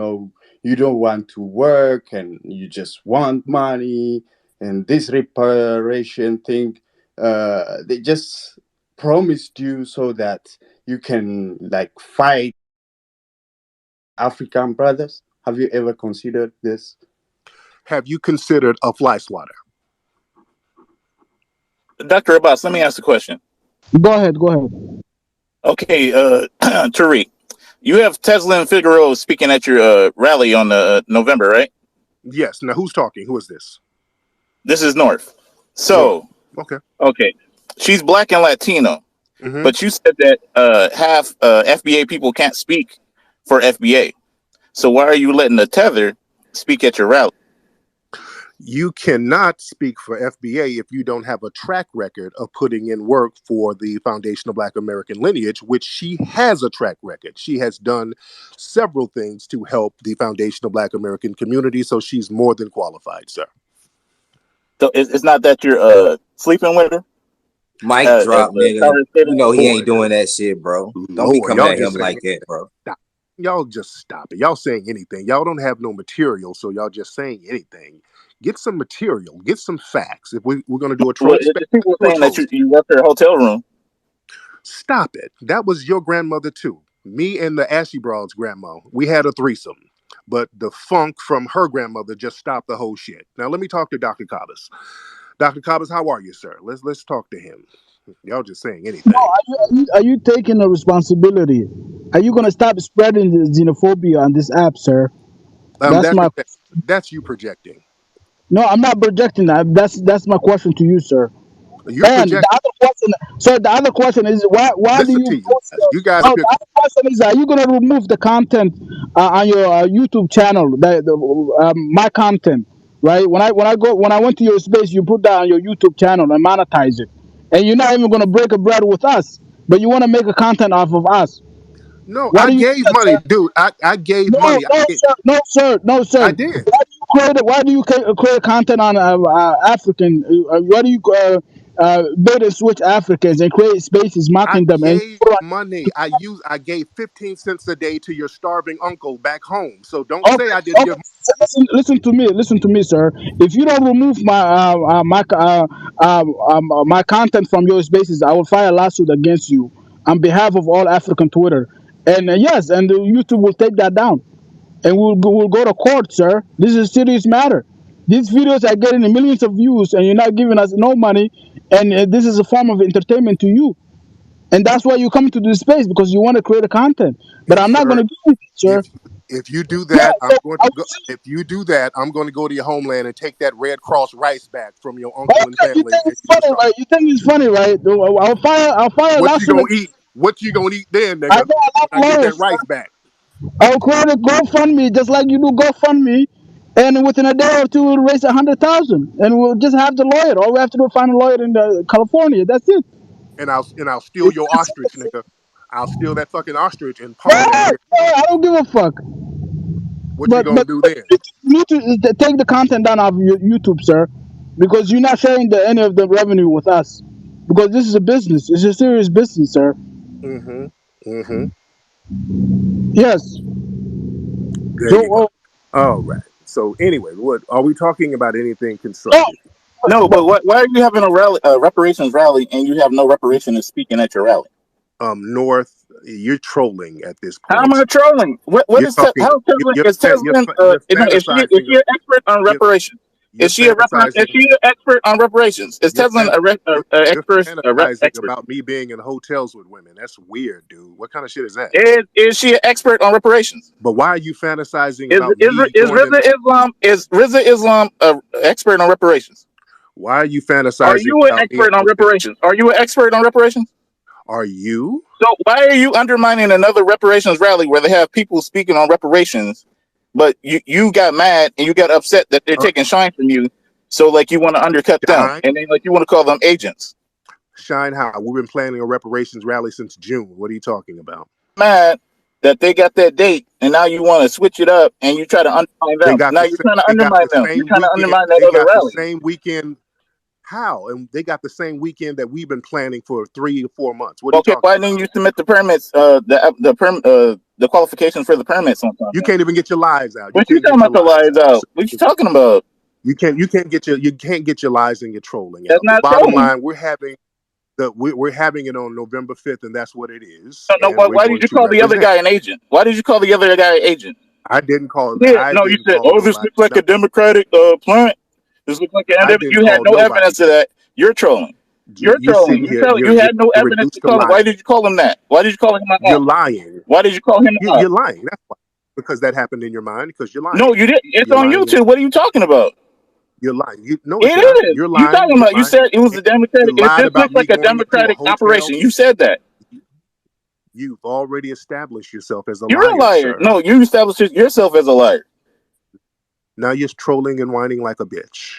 H: don't want to work and you just want money, and this reparation thing, they just promised you so that you can, like, fight African brothers? Have you ever considered this?
B: Have you considered a fly swatter?
I: Dr. Abbas, let me ask a question.
A: Go ahead, go ahead.
I: Okay, Tariq, you have Tesla and Figaro speaking at your rally on November, right?
B: Yes. Now, who's talking? Who is this?
I: This is North.
B: North.
I: So,
B: Okay.
I: okay, she's black and Latino,
B: Hmm.
I: but you said that half FBA people can't speak for FBA. So why are you letting the tether speak at your rally?
B: You cannot speak for FBA if you don't have a track record of putting in work for the Foundation of Black American Lineage, which she has a track record. She has done several things to help the Foundation of Black American community, so she's more than qualified, sir.
I: So it's not that you're sleeping with her,
E: Mic
I: as
E: drop, nigga.
I: Tyler said.
E: You know he ain't
B: Lord,
E: doing that shit, bro. Don't be
B: Lord,
E: coming
B: y'all
E: at
B: just
E: him
B: saying
E: like that,
B: anything.
E: bro.
B: Stop. Y'all just stop it. Y'all saying anything. Y'all don't have no material, so y'all just saying anything. Get some material. Get some facts. If we're going to do a
I: Well,
B: troll space,
I: it's people
B: do a
I: saying that
B: troll
I: you,
B: space.
I: you left her hotel room.
B: Stop it. That was your grandmother too. Me and the Ashy Broad's grandma. We had a threesome. But the funk from her grandmother just stopped the whole shit. Now let me talk to Dr. Cobbas. Dr. Cobbas, how are you, sir? Let's talk to him. Y'all just saying
A: No,
B: anything.
A: are you taking the responsibility? Are you gonna stop spreading the xenophobia on this app, sir? That's
B: That's
A: my.
B: project- that's you projecting.
A: No, I'm not projecting that. That's my question to you, sir.
B: You're
A: And the
B: projecting.
A: other question, so the other question is why do
B: Listen
A: you
B: to you
A: post
B: guys. You guys
A: no,
B: up here.
A: the other question is, are you gonna remove the content on your YouTube channel, my content, right? When I went to your space, you put that on your YouTube channel and monetize it, and you're not even gonna break a bread with us, but you want to make a content off of us.
B: No,
A: Why
B: I
A: do you do
B: gave
A: that,
B: money,
A: sir?
B: dude. I gave
A: No,
B: money.
A: no, sir, no, sir, no,
B: I
A: sir.
B: did.
A: Why do you create content on African? Why do you bait and switch Africans and create spaces
B: I
A: mocking them? And
B: gave money. I gave 15 cents a day to your starving uncle back home. So don't
A: okay,
B: say I didn't
A: okay.
B: give.
A: So listen to me, sir. If you don't remove my content from your spaces, I will file a lawsuit against you on behalf of all African Twitter. And yes, and the YouTube will take that down. And we'll go to court, sir. This is a serious matter. These videos are getting millions of views, and you're not giving us no money. And this is a form of entertainment to you, and that's why you come to this space because you want to create a content. But
B: And
A: I'm not going
B: sir,
A: to do it, sir.
B: if you do
A: Yeah.
B: that, I'm
A: So
B: going
A: I
B: to
A: will
B: go.
A: see.
B: If you do that, I'm going to go to your homeland and take that Red Cross rice back from your uncle and
A: Okay, you
B: family,
A: think
B: and
A: it's
B: you will
A: funny,
B: start.
A: right? You think it's funny, right? I'll fire a
B: What you
A: lawsuit.
B: gonna eat? What you gonna eat then,
A: I
B: nigga?
A: know a lot
B: When I
A: of
B: get that
A: lawyers,
B: rice
A: sir.
B: back.
A: I'll create a GoFundMe just like you do GoFundMe, and within a day or two, we'll raise 100,000, and we'll just have the lawyer. All we have to do is find a lawyer in California. That's it.
B: And I'll steal
A: It's
B: your
A: that
B: ostrich,
A: simple.
B: nigga. I'll steal that fucking ostrich and pawn that
A: Yeah,
B: shit.
A: yeah, I don't give a fuck.
B: What you
A: But
B: gonna
A: but,
B: do
A: but
B: then?
A: you need to take the content down of your YouTube, sir, because you're not sharing any of the revenue with us. Because this is a business. It's a serious business, sir.
B: Mm-hmm. Mm-hmm.
A: Yes.
B: There you
A: So
B: go. All right. So anyway, what are we talking about? Anything
A: no,
B: constructive?
I: No,
A: but
I: but why are you having a rally, reparations rally, and you have no reparation speaking at your rally?
B: North, you're trolling at this
I: How am
B: point.
I: I trolling? What
B: You're
I: is
B: talking.
I: How Tesla is Tesla?
B: You're
I: Is
B: fantasizing.
I: she an expert on
B: You're,
I: reparations?
B: you're
I: Is
B: fantasizing.
I: she an expert on reparations? Is
B: You're
I: Tesla
B: fan, you're
I: a rep
B: fantasizing
I: expert?
B: about me being in hotels with women. That's weird, dude. What kind of shit is that?
I: Is she an expert on reparations?
B: But why are you fantasizing
I: Is
B: about
I: is
B: me
I: is
B: going
I: Riza
B: into?
I: Islam a expert on reparations?
B: Why are you
I: Are
B: fantasizing
I: you an
B: about me in
I: expert on
B: hotels?
I: reparations? Are you an expert on reparations?
B: Are you?
I: So why are you undermining another reparations rally where they have people speaking on reparations, but you got mad and you got upset that they're
B: Uh,
I: taking shine from you, so like you want to undercut them
B: Shine,
I: and then like you want to call them agents?
B: shine. How? We've been planning a reparations rally since June. What are you talking about?
I: Mad that they got that date, and now you want to switch it up and you try to undermine
B: They
I: them.
B: got
I: Now
B: the
I: you're trying to
B: they got
I: undermine
B: the
I: them. You're
B: same
I: trying to
B: weekend.
I: undermine that
B: They
I: other
B: got the
I: rally.
B: same weekend. How? And they got the same weekend that we've been planning for 3 or 4 months. What are you
I: Okay,
B: talking
I: why
B: about?
I: didn't you submit the permits? The qualifications for the permits on time.
B: You can't even get your lives out. You
I: What you
B: can't
I: talking
B: get your
I: about the
B: lives
I: lies
B: out.
I: out? What you talking about?
B: You can't get your lies and your trolling
I: That's
B: out. The
I: not
B: bottom
I: trolling.
B: line, we're having it on November 5th, and that's what it is.
I: No,
B: And we're
I: why did
B: going
I: you
B: to
I: call the other
B: represent.
I: guy an agent? Why did you call the other guy an agent?
B: I didn't call.
I: Yeah,
B: I
I: no, you
B: didn't
I: said,
B: call
I: "Oh, this
B: nobody.
I: looks like
B: No,
I: a Democratic plant. This looks like an."
B: I didn't
I: You had
B: call
I: no
B: nobody
I: evidence of
B: that.
I: that. You're trolling. You're
B: You're
I: trolling.
B: sitting here.
I: You had no
B: You're
I: evidence to
B: reduced to
I: call him. Why
B: lying.
I: did you call him that? Why did you call him an
B: You're
I: op?
B: lying.
I: Why did you call him an op?
B: You're lying. That's why. Because that happened in your mind. Because you're
I: No,
B: lying.
I: you didn't. It's
B: You're
I: on
B: lying.
I: YouTube. What are you talking about?
B: You're lying. No, it's not.
I: It is.
B: You're
I: You
B: lying.
I: talking
B: You're
I: about? You
B: lying.
I: said it was a
B: You
I: Democratic.
B: lied
I: This
B: about
I: looks
B: me
I: like a
B: going into a
I: Democratic
B: hotel.
I: operation. You said that.
B: You've already established yourself as a
I: You're a
B: liar,
I: liar.
B: sir.
I: No, you established yourself as a liar.
B: Now you're trolling and whining like a bitch.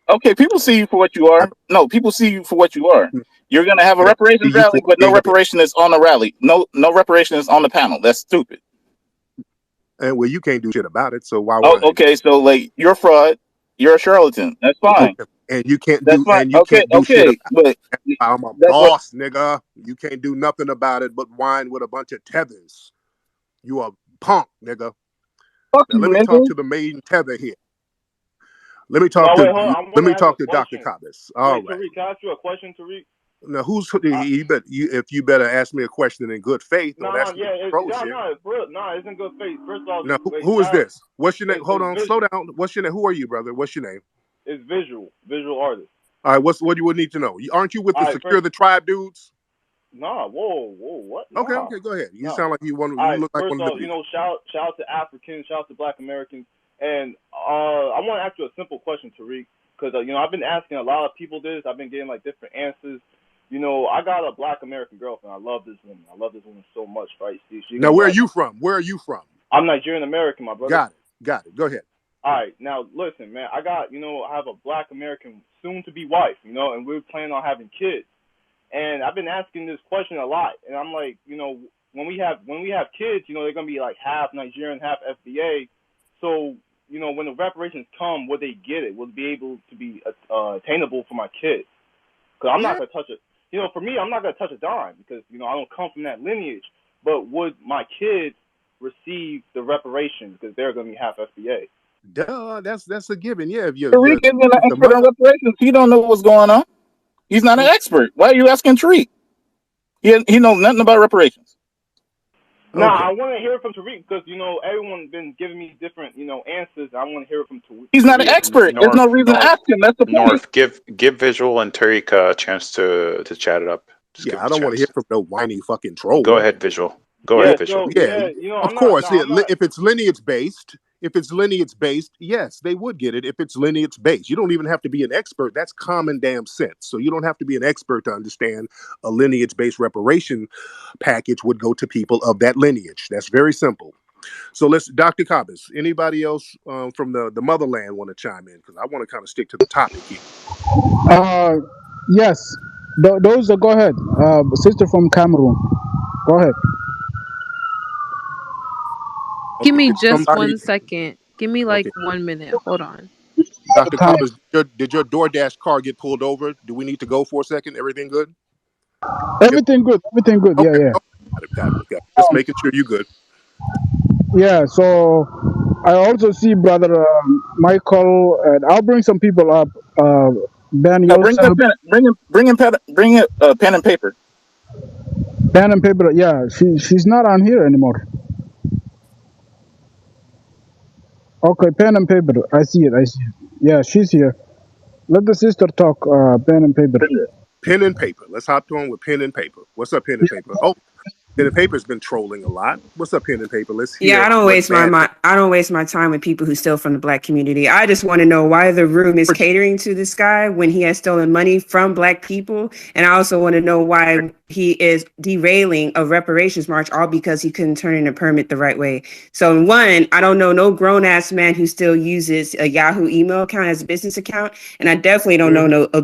I: Okay, people see you for what you
B: I
I: are. No, people see you for what you are.
B: don't
I: You're gonna have a
B: see
I: reparations
B: you for
I: rally, but no
B: being a bitch.
I: reparation is on the rally. No reparation is on the panel. That's stupid.
B: And well, you can't do shit about it. So why
I: Oh,
B: whine?
I: okay. So like you're a fraud. You're a charlatan. That's fine.
B: Okay. And you can't
I: That's
B: do
I: fine.
B: shit
I: Okay.
B: about it.
I: But
B: I'm a
I: that's what
B: boss, nigga. You can't do nothing about it but whine with a bunch of tethers. You a punk, nigga.
I: fuck
B: Now
I: you,
B: let me talk
I: nigga.
B: to the main tether here. Let me
J: No,
B: talk
J: wait,
B: to
J: hold on. I
B: let
J: want to
B: me
J: ask a
B: talk to Dr.
J: question.
B: Cobbis. All
J: Wait,
B: right.
J: Tariq, can I ask you a question, Tariq?
B: Now who's
J: I,
B: if you better ask me a question in good faith, don't
J: no,
B: ask me
J: yeah,
B: troll shit.
J: no, it's real. No, it's in good faith. First off,
B: Now
J: wait,
B: who is
J: shout,
B: this? What's your name? Hold
J: it's
B: on, slow down. What's your name? Who are you, brother? What's your name?
J: it's visual artist.
B: All right, what you would need to know? Aren't you with
J: All
B: the
J: right, first,
B: Secure the Tribe dudes?
J: nah, whoa, what?
B: Okay,
J: Nah,
B: okay, go ahead. You
J: nah.
B: sound like
J: All
B: you
J: right,
B: look like
J: first
B: one of
J: off,
B: the dudes.
J: shout out to Africans, shout out to Black Americans, and I want to ask you a simple question, Tariq, because I've been asking a lot of people this. I've been getting like different answers. I got a Black American girlfriend. I love this woman. I love this woman so much, right? She
B: Now
J: gonna be
B: where are
J: like,
B: you from? Where are you from?
J: I'm Nigerian American, my brother.
B: Got it. Go ahead.
J: All right, now listen, man. I got, I have a Black American soon to be wife, and we're planning on having kids. And I've been asking this question a lot, and I'm like, when we have kids, they're gonna be like half Nigerian, half FBA. So, when the reparations come, will they get it? Will it be able to be attainable for my kids? Because I'm not
B: Yeah,
J: gonna touch it. For me, I'm not gonna touch a dime because I don't come from that lineage. But would my kids receive the reparations because they're gonna be half FBA?
B: duh. That's a given. Yeah,
I: Tariq isn't an
B: if the
I: expert on
B: mother.
I: reparations. He don't know what's going on. He's not an expert. Why are you asking Tariq? He knows nothing about reparations.
J: No,
B: Okay.
J: I want to hear it from Tariq because everyone's been giving me different answers. I want to hear it from
I: He's not an
J: Tariq.
I: expert. There's no reason to ask him. That's the point.
G: North, give Visual and Tariq a chance to chat it up. Just give
B: Yeah,
G: him
B: I
G: a
B: don't want to hear
G: chance.
B: from no whiny fucking
G: Go
B: troll.
G: ahead, Visual. Go
B: Yeah,
G: ahead,
J: Yeah,
G: Visual.
J: so
B: yeah.
J: I'm
B: Of
J: not.
B: course.
J: No,
B: Yeah,
J: I'm not.
B: if it's lineage based, yes, they would get it. If it's lineage based, you don't even have to be an expert. That's common damn sense. So you don't have to be an expert to understand a lineage based reparation package would go to people of that lineage. That's very simple. So Dr. Cobbis, anybody else from the motherland want to chime in? Because I want to kind of stick to the topic here.
A: Yes, those go ahead. Sister from Cameroon, go ahead.
K: Give
B: Okay,
K: me
B: did
K: just
B: somebody?
K: 1 second. Give me like
B: Okay,
K: 1 minute. Hold on.
B: Dr.
A: Time.
B: Cobbis, did your DoorDash car get pulled over? Do we need to go for a second? Everything good? If,
A: Everything good. Everything good. Yeah,
B: okay,
A: yeah,
B: okay, got it. Just making sure you good.
A: yeah. So I also see brother Michael, and I'll bring some people up. Ben
I: Now bring
A: Yosef,
I: a pen and paper.
A: pen and paper. Yeah, she's not on here anymore. Okay, pen and paper. I see it. I see it. Yeah, she's here. Let the sister talk. Pen and paper.
B: Pen and paper. Let's hop on with pen and paper. What's up, pen and paper? Oh, pen and paper's been trolling a lot. What's up, pen and paper? Let's
L: Yeah,
B: hear what bad thing.
L: I don't waste my time with people who steal from the Black community. I just want to know why the room is catering to this guy when he has stolen money from Black people, and I also want to know why he is derailing a reparations march all because he couldn't turn in a permit the right way. So one, I don't know no grown ass man who still uses a Yahoo email account as a business account, and I definitely don't know a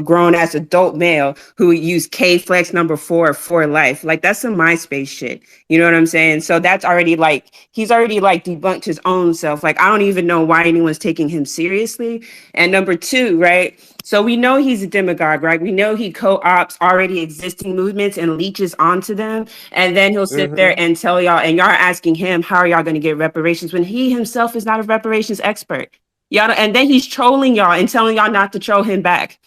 L: grown ass adult male who would use KFlex number 4 for life. Like that's some MySpace shit. You know what I'm saying? So that's already like, he's already like debunked his own self. Like, I don't even know why anyone's taking him seriously. And number two, right? So we know he's a demagogue, right? We know he co-ops already existing movements and leeches onto them. And then he'll sit
B: Hmm.
L: there and tell y'all, and y'all are asking him, how are y'all going to get reparations when he himself is not a reparations expert? Y'all, and then he's trolling y'all and telling y'all not to troll him back.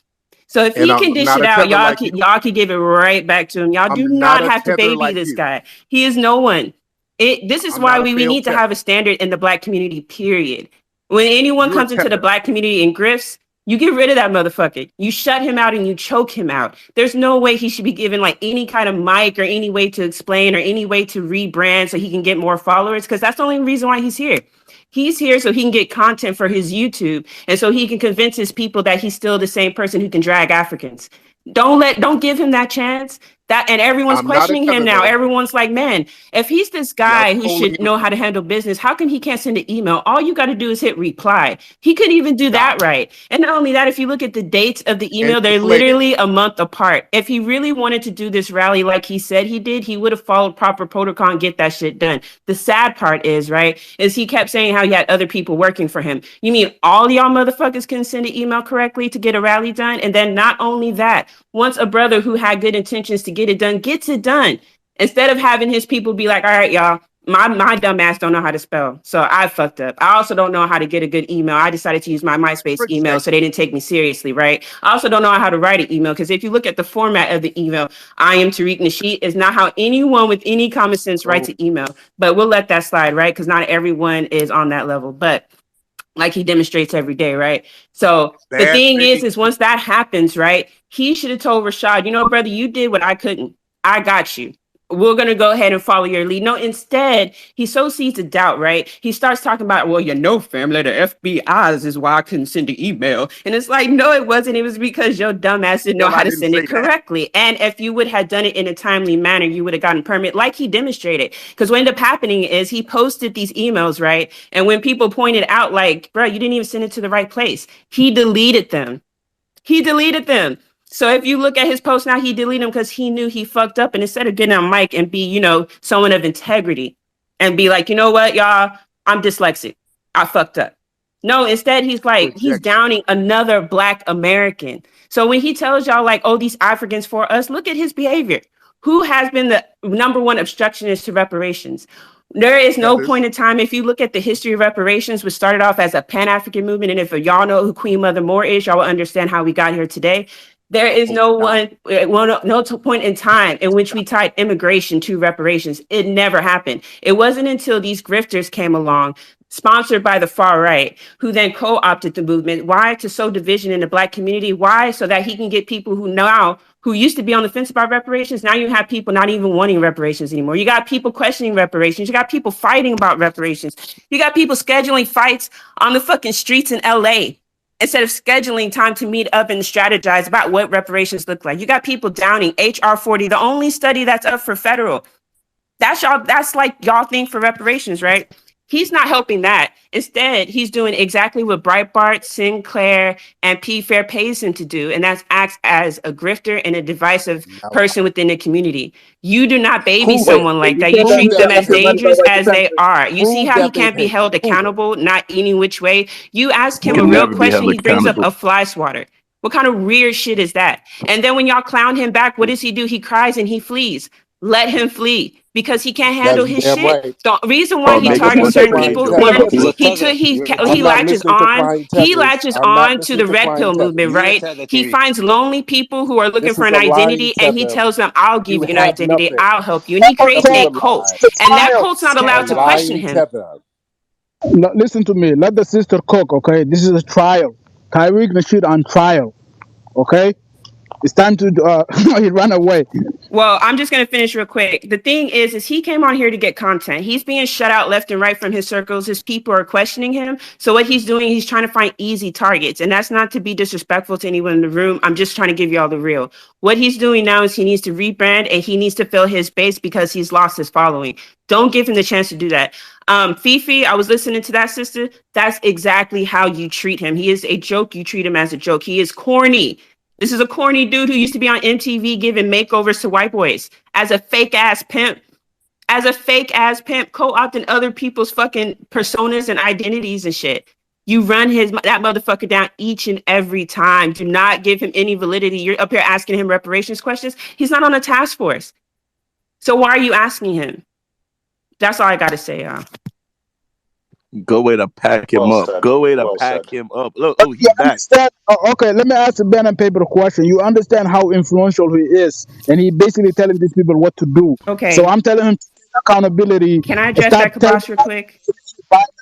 L: So if
B: And
L: he
B: I'm
L: can dish
B: not
L: it
B: a
L: out,
B: tether like you.
L: y'all can give it right back to him. Y'all do
B: I'm not
L: not
B: a
L: have to
B: tether
L: baby
B: like
L: this
B: you.
L: guy. He is no one. This is
B: I'm
L: why
B: not a
L: we
B: failed
L: need to have a
B: tether.
L: standard in the black community, period. When anyone
B: You're a
L: comes into the
B: tether.
L: black community and grifts, you get rid of that motherfucker. You shut him out and you choke him out. There's no way he should be given like any kind of mic or any way to explain or any way to rebrand so he can get more followers, because that's the only reason why he's here. He's here so he can get content for his YouTube and so he can convince his people that he's still the same person who can drag Africans. Don't give him that chance. That, and everyone's
B: I'm not a
L: questioning him
B: tether
L: now.
B: though.
L: Everyone's like, man, if he's this
B: Y'all
L: guy who
B: trolling
L: should know how to handle business, how come he can't send an email? All you got to do is hit reply. He couldn't even do
B: stop
L: that right. And not only that, if you look at the dates of the
B: and
L: email, they're
B: deflate.
L: literally a month apart. If he really wanted to do this rally like he said he did, he would have followed proper protocol and get that shit done. The sad part is, right, is he kept saying how he had other people working for him. You mean all y'all motherfuckers can send an email correctly to get a rally done? And then not only that, once a brother who had good intentions to get it done gets it done, instead of having his people be like, all right, y'all, my dumb ass don't know how to spell, so I fucked up. I also don't know how to get a good email. I decided to use my MySpace email,
B: Protect.
L: so they didn't take me seriously, right? I also don't know how to write an email, because if you look at the format of the email, I am Tariq Nesheed is not how anyone with any common sense
B: Oh,
L: writes an email. But we'll let that slide, right? Because not everyone is on that level. But like he demonstrates every day, right? So the
B: bad
L: thing
B: faith.
L: is once that happens, right, he should have told Rashad, you know, brother, you did what I couldn't. I got you. We're gonna go ahead and follow your lead. No, instead, he so sees the doubt, right? He starts talking about, well, you know, family, the FBI's is why I couldn't send an email. And it's like, no, it wasn't. It was because your dumbass didn't know
B: Hell,
L: how
B: I
L: to
B: didn't
L: send
B: say
L: it
B: that.
L: correctly. And if you would have done it in a timely manner, you would have gotten permit, like he demonstrated. Because what ended up happening is he posted these emails, right? And when people pointed out, like, bro, you didn't even send it to the right place, he deleted them. He deleted them. So if you look at his post now, he deleted them because he knew he fucked up. And instead of getting on mic and be, you know, someone of integrity and be like, you know what, y'all, I'm dyslexic. I fucked up. No, instead he's like, he's
B: Projection.
L: downing another Black American. So when he tells y'all like, oh, these Africans for us, look at his behavior. Who has been the number one obstructionist to reparations? There is no
B: Tethers.
L: point in time, if you look at the history of reparations, which started off as a Pan-African movement, and if y'all know who Queen Mother Moore is, y'all will understand how we got here today. There is
B: Oh,
L: no
B: stop.
L: no point in time in which we tied immigration to reparations. It never happened. It wasn't until these grifters came along, sponsored by the far right, who then co-opted the movement. Why? To sow division in the Black community. Why? So that he can get people who now, who used to be on the fence about reparations, now you have people not even wanting reparations anymore. You got people questioning reparations. You got people fighting about reparations. You got people scheduling fights on the fucking streets in LA instead of scheduling time to meet up and strategize about what reparations look like. You got people downing HR 40, the only study that's up for federal. That's y'all, that's like y'all think for reparations, right? He's not helping that. Instead, he's doing exactly what Breitbart, Sinclair, and P. Fair pays him to do, and that's act as a grifter and a divisive
B: Now,
L: person within the community. You do not baby
A: Prove
F: Wait,
A: it.
L: someone
F: wait,
L: like
F: you
L: that.
F: said
L: You
F: that
A: Prove
L: treat
A: that
L: them
F: they
A: they
L: as
A: pay
F: paid
A: money
F: him.
A: by
L: dangerous
A: white
L: as they
A: supremacists.
L: are. You see
A: Prove
L: how he
A: that they
L: can't be
A: pay.
L: held
A: Prove it.
L: accountable, not any which way. You ask him a
I: Can
L: real
I: never be
L: question,
I: held
L: he brings up
I: accountable.
L: a fly swatter. What kind of weird shit is that? And then when y'all clown him back, what does he do? He cries and he flees. Let him flee because he can't handle
A: That's
L: his
A: damn
L: shit.
A: right.
L: The reason why
I: Or
A: I'm
L: he
A: not
I: make a
L: targets
A: listening
I: bunch
A: to
I: of
L: certain
A: crying
I: idiots
L: people,
I: look
L: one,
A: tethers.
F: He's a
I: stupid.
F: tether.
A: I'm
L: he
A: not
L: latches
A: listening to
L: on.
A: crying
L: He
A: tethers.
L: latches
A: I'm not
L: on to
A: listening
L: the
A: to
L: red
A: crying
L: pill movement,
A: tethers.
F: He's a
L: right?
F: tether,
L: He
F: Tariq.
L: finds lonely people who are looking
A: This
L: for
A: is
L: an
A: a lying
L: identity, and he
A: tether.
L: tells them, "I'll give
A: You
L: you an
A: have
L: identity.
A: nothing.
L: I'll help you." And he creates
A: This is
L: a
A: a
F: Okay,
L: cult,
A: lie.
F: it's a
L: and that
F: trial.
L: cult's not
A: A
L: allowed to question
A: lying
L: him.
A: tether. No, listen to me. Let the sister cook, okay? This is a trial. Tariq Nasheed on trial, okay? It's time to. He ran away.
L: Well, I'm just going to finish real quick. The thing is he came on here to get content. He's being shut out left and right from his circles. His people are questioning him. So what he's doing, he's trying to find easy targets. And that's not to be disrespectful to anyone in the room. I'm just trying to give you all the real. What he's doing now is he needs to rebrand and he needs to fill his base because he's lost his following. Don't give him the chance to do that. Fifi, I was listening to that, sister. That's exactly how you treat him. He is a joke. You treat him as a joke. He is corny. This is a corny dude who used to be on MTV giving makeovers to white boys as a fake ass pimp. As a fake ass pimp, co-opting other people's fucking personas and identities and shit. You run that motherfucker down each and every time. Do not give him any validity. You're up here asking him reparations questions. He's not on a task force. So why are you asking him? That's all I gotta say, y'all.
M: Go way to pack him
G: Well
M: up.
G: said.
M: Go way to
G: Well
M: pack
G: said.
M: him up. Look,
A: But
M: oh,
A: you
M: he's back.
A: understand? Okay, let me ask the pen and paper question. You understand how influential he is, and he basically telling these people what to do. So
L: Okay.
A: I'm telling him to take accountability.
L: Can I address
A: Stop
L: that,
A: telling
L: Kabash, real quick?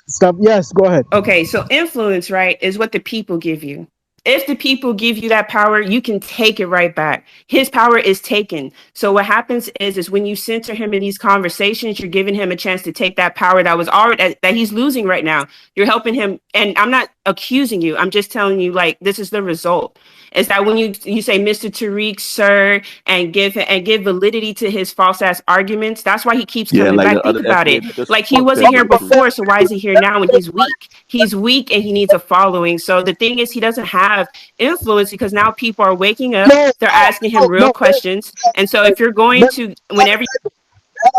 A: stuff. Yes, go ahead.
L: Okay, so influence, right, is what the people give you. If the people give you that power, you can take it right back. His power is taken. So what happens is when you center him in these conversations, you're giving him a chance to take that power that was already that he's losing right now. You're helping him, and I'm not accusing you. I'm just telling you, like, this is the result. Is that when you say Mr. Tariq, sir, and give validity to his false ass arguments, that's why he keeps
M: Yeah,
L: coming
M: like
L: back.
M: the
L: Think
M: other
L: about
M: FBA
L: it.
M: that just
L: Like, he
M: fucked
L: wasn't
M: that
L: here
M: nigga Tariq.
L: before, so why is he here now when he's weak? He's weak and he needs a following. So the thing is, he doesn't have influence because now people are waking up. They're asking him real questions. And so if you're going to, whenever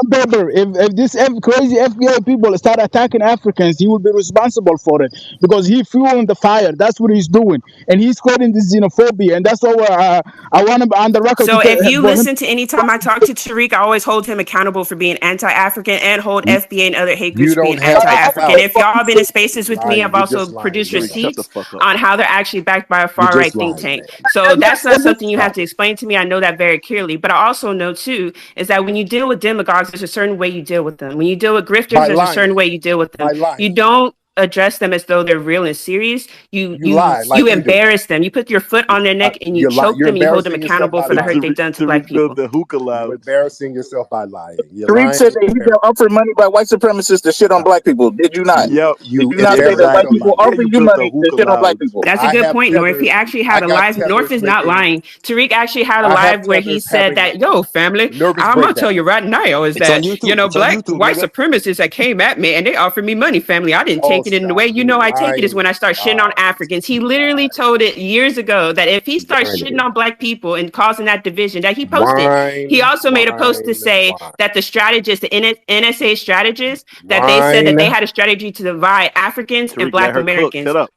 A: Brother, if this crazy FBI people start attacking Africans, he will be responsible for it because he fueling the fire. That's what he's doing, and he's spreading this xenophobia, and that's why I want him on the record to
L: So
A: tell
L: if you
A: for him.
L: listen to any time I talk to Tariq, I always hold him accountable for being anti-African and hold FBA and other hate groups
B: You
L: for being
B: don't have the
L: anti-African.
B: clout.
L: If y'all been in spaces with me,
B: Lying.
L: I've
B: You're
L: also
B: just lying,
L: produced
B: man.
M: Tariq, shut the
L: receipts
M: fuck up.
L: on how they're actually backed by a
B: You're
L: far-right
B: just
L: think
B: lying,
L: tank.
B: man.
L: So that's not something you have
B: Stop
L: to
B: it.
L: explain to me. I know that very clearly. But I also know too, is that when you deal with demagogues, there's a certain way you deal with them. When you deal with grifters,
B: By
L: there's a certain
B: lying.
L: way you deal with them.
B: By
L: You
B: lying.
L: don't address them as though they're real and serious. You
B: You
L: you
B: lie
L: you
B: like you do.
L: embarrass them. You put your foot on their neck and you
B: You lie.
L: choke
B: You're
L: them and you hold them
B: embarrassing yourself
L: accountable
B: by
L: for the hurt
B: lying.
L: they've done to black
M: Tariq built
L: people.
M: the hookah
B: You're
M: lounge.
B: embarrassing yourself by lying. You're
I: Tariq
B: lying
I: said
B: and
I: that he
B: embarrassing.
I: got offered money by white supremacists to shit on
B: Stop
I: black people. Did you not?
B: it.
M: Yep.
I: Did
B: You
I: you not say that
B: embarrass
I: white
B: yourself
M: Exactly.
I: people
B: by
M: And
B: lying.
I: offered
M: you
I: you
M: built a
I: money to
M: hookah
I: shit on black
M: lounge.
I: people?
L: That's a
B: I
L: good
B: have
L: point, North. He
B: tethers.
L: actually
B: I
L: had a
B: got
L: live. North
B: tethers
L: is not
B: making.
L: lying. Tariq actually had a
B: I have
L: live where he
B: tethers
L: said
B: having
L: that, yo, family,
B: nervous
L: I'm gonna tell you
B: breakdowns.
L: right now is
M: It's on
L: that,
M: YouTube. It's on
L: black
M: YouTube,
L: white
M: nigga.
L: supremacists that came at me and they offered me money, family. I didn't
B: Oh,
L: take it in the way
B: stop.
L: you
B: You're
L: know I take it is
B: lying.
L: when I start shitting on
B: Lies.
L: Africans. He literally told it years ago that if he starts shitting
B: Whining.
L: on black people and causing that division, that he posted. He
B: Whine,
L: also made a post to
B: whine,
L: say
B: whine.
L: that the strategists, the NSA strategists, that they said that they
B: Whine,
L: had a strategy to divide Africans and
M: Tariq, let
L: black
M: her cook.
L: Americans.
M: Shut up.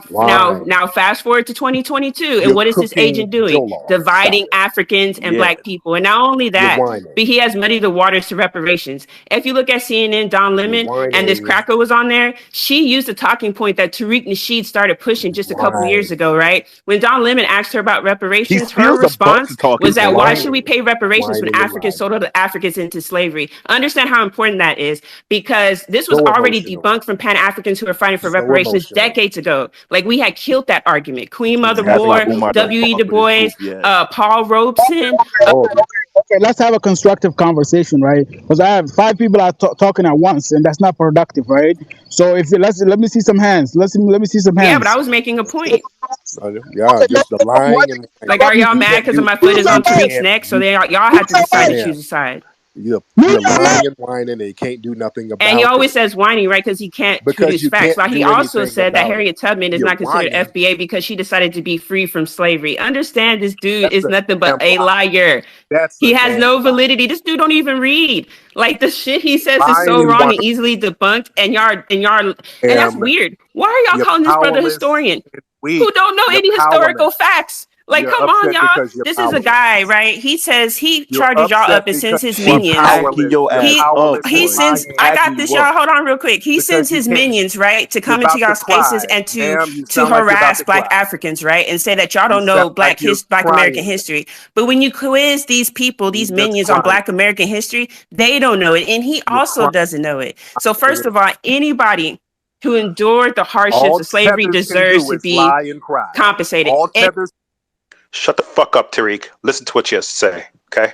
B: whine.
L: Now, fast forward to 2022, and
B: You're
L: what is this
B: cooking
L: agent doing?
B: jollof. Stop
L: Dividing
B: it.
L: Africans and
M: Yeah.
L: black people, and not only
B: You're
L: that,
B: whining.
L: but he has muddied the waters to reparations. If you look at CNN, Don
B: You're
L: Lemon, and this
B: whining.
L: cracker was on there, she used a talking point that Tariq Nasheed started pushing just a couple years
B: Whine.
L: ago, right? When Don Lemon asked her about
M: He
L: reparations, her
M: spills a bunch
L: response
M: of talking
L: was that
M: points.
L: why should we
B: Whining.
L: pay reparations when
B: Whining and
L: Africans
B: lying.
L: sold other Africans into slavery? Understand how important that is because this was
B: So
L: already
B: emotional.
L: debunked from Pan Africans who are fighting for
B: So
L: reparations
B: emotional.
L: decades ago. Like we had killed that argument. Queen Mother
M: That's why
L: Moore,
B: Exactly.
M: Umar don't
L: W.E.
M: fuck
L: Du
M: with his
L: Bois,
M: goof yet.
L: Paul Robeson.
B: Oh,
A: Okay, let's have a constructive conversation, right? Because I have five people are talking at once, and that's not productive, right? So if let me see some hands. Let me see some
L: Yeah, but I
A: hands.
L: was making a point.
B: yeah,
A: Okay,
B: just the lying and
L: Like,
B: whining.
L: are y'all mad because my foot is on Tariq's
B: Can't
L: neck? So
B: you
L: y'all had to decide to
B: man?
L: choose a side.
B: You're lying and whining, and you can't do nothing
L: And he
B: about
L: always
B: it
L: says whining, right? Because he can't
B: because
L: produce
B: you
L: facts.
B: can't
L: While he
B: do
L: also
B: anything
L: said that
B: about it.
L: Harriet Tubman is
B: You're
L: not considered
B: whining.
L: FBA because she decided to be free from slavery. Understand this dude
B: That's
L: is
B: a
L: nothing but
B: damn
L: a
B: lie.
L: liar.
B: That's
L: He
B: a
L: has
B: damn
L: no
B: lie.
L: validity. This dude don't even read. Like the shit he says is
B: Lying
L: so
B: and
L: wrong and
B: whining.
L: easily debunked. And that's weird. Why are y'all
B: You're
L: calling this brother a
B: powerless
L: historian
B: and
L: who
B: weak.
L: don't know
B: You're
L: any historical
B: powerless.
L: facts? Like,
B: You're
L: come on,
B: upset
L: y'all.
B: because you're
L: This is a
B: powerless.
L: guy, right? He says he
B: You're
L: charges y'all
B: upset
L: up and
B: because
L: sends his
B: you are
M: She
L: minions.
M: packing
B: powerless.
M: your
B: You're
M: ass
L: He
M: up,
B: powerless
L: he
B: and
M: boy.
L: sends
M: She
B: lying
L: I got
M: packing
L: this,
M: you
L: y'all.
M: up.
L: Hold on real quick. He
B: because
L: sends
B: you
L: his
B: can't.
L: minions, right, to
B: You're
L: come into
B: about to
L: y'all spaces
B: cry.
L: and
B: Ma'am, you
L: to
B: sound like you're about
L: harass
B: to
L: black
B: cry.
L: Africans, right? And say that y'all
B: You
L: don't
B: sound
L: know
B: like you're
L: Black American
B: crying.
L: history. But when you quiz these people,
B: You're
L: these
B: just
L: minions on
B: crying.
L: Black American history, they don't know it. And he
B: You're
L: also
B: crying.
L: doesn't know it. So first of all, anybody who endured the hardships
B: All
L: of slavery
B: tethers can
L: deserves
B: do
L: to
B: is
L: be
B: lie and cry.
L: compensated.
B: All tethers.
G: Shut the fuck up, Tariq. Listen to what you have to say, okay?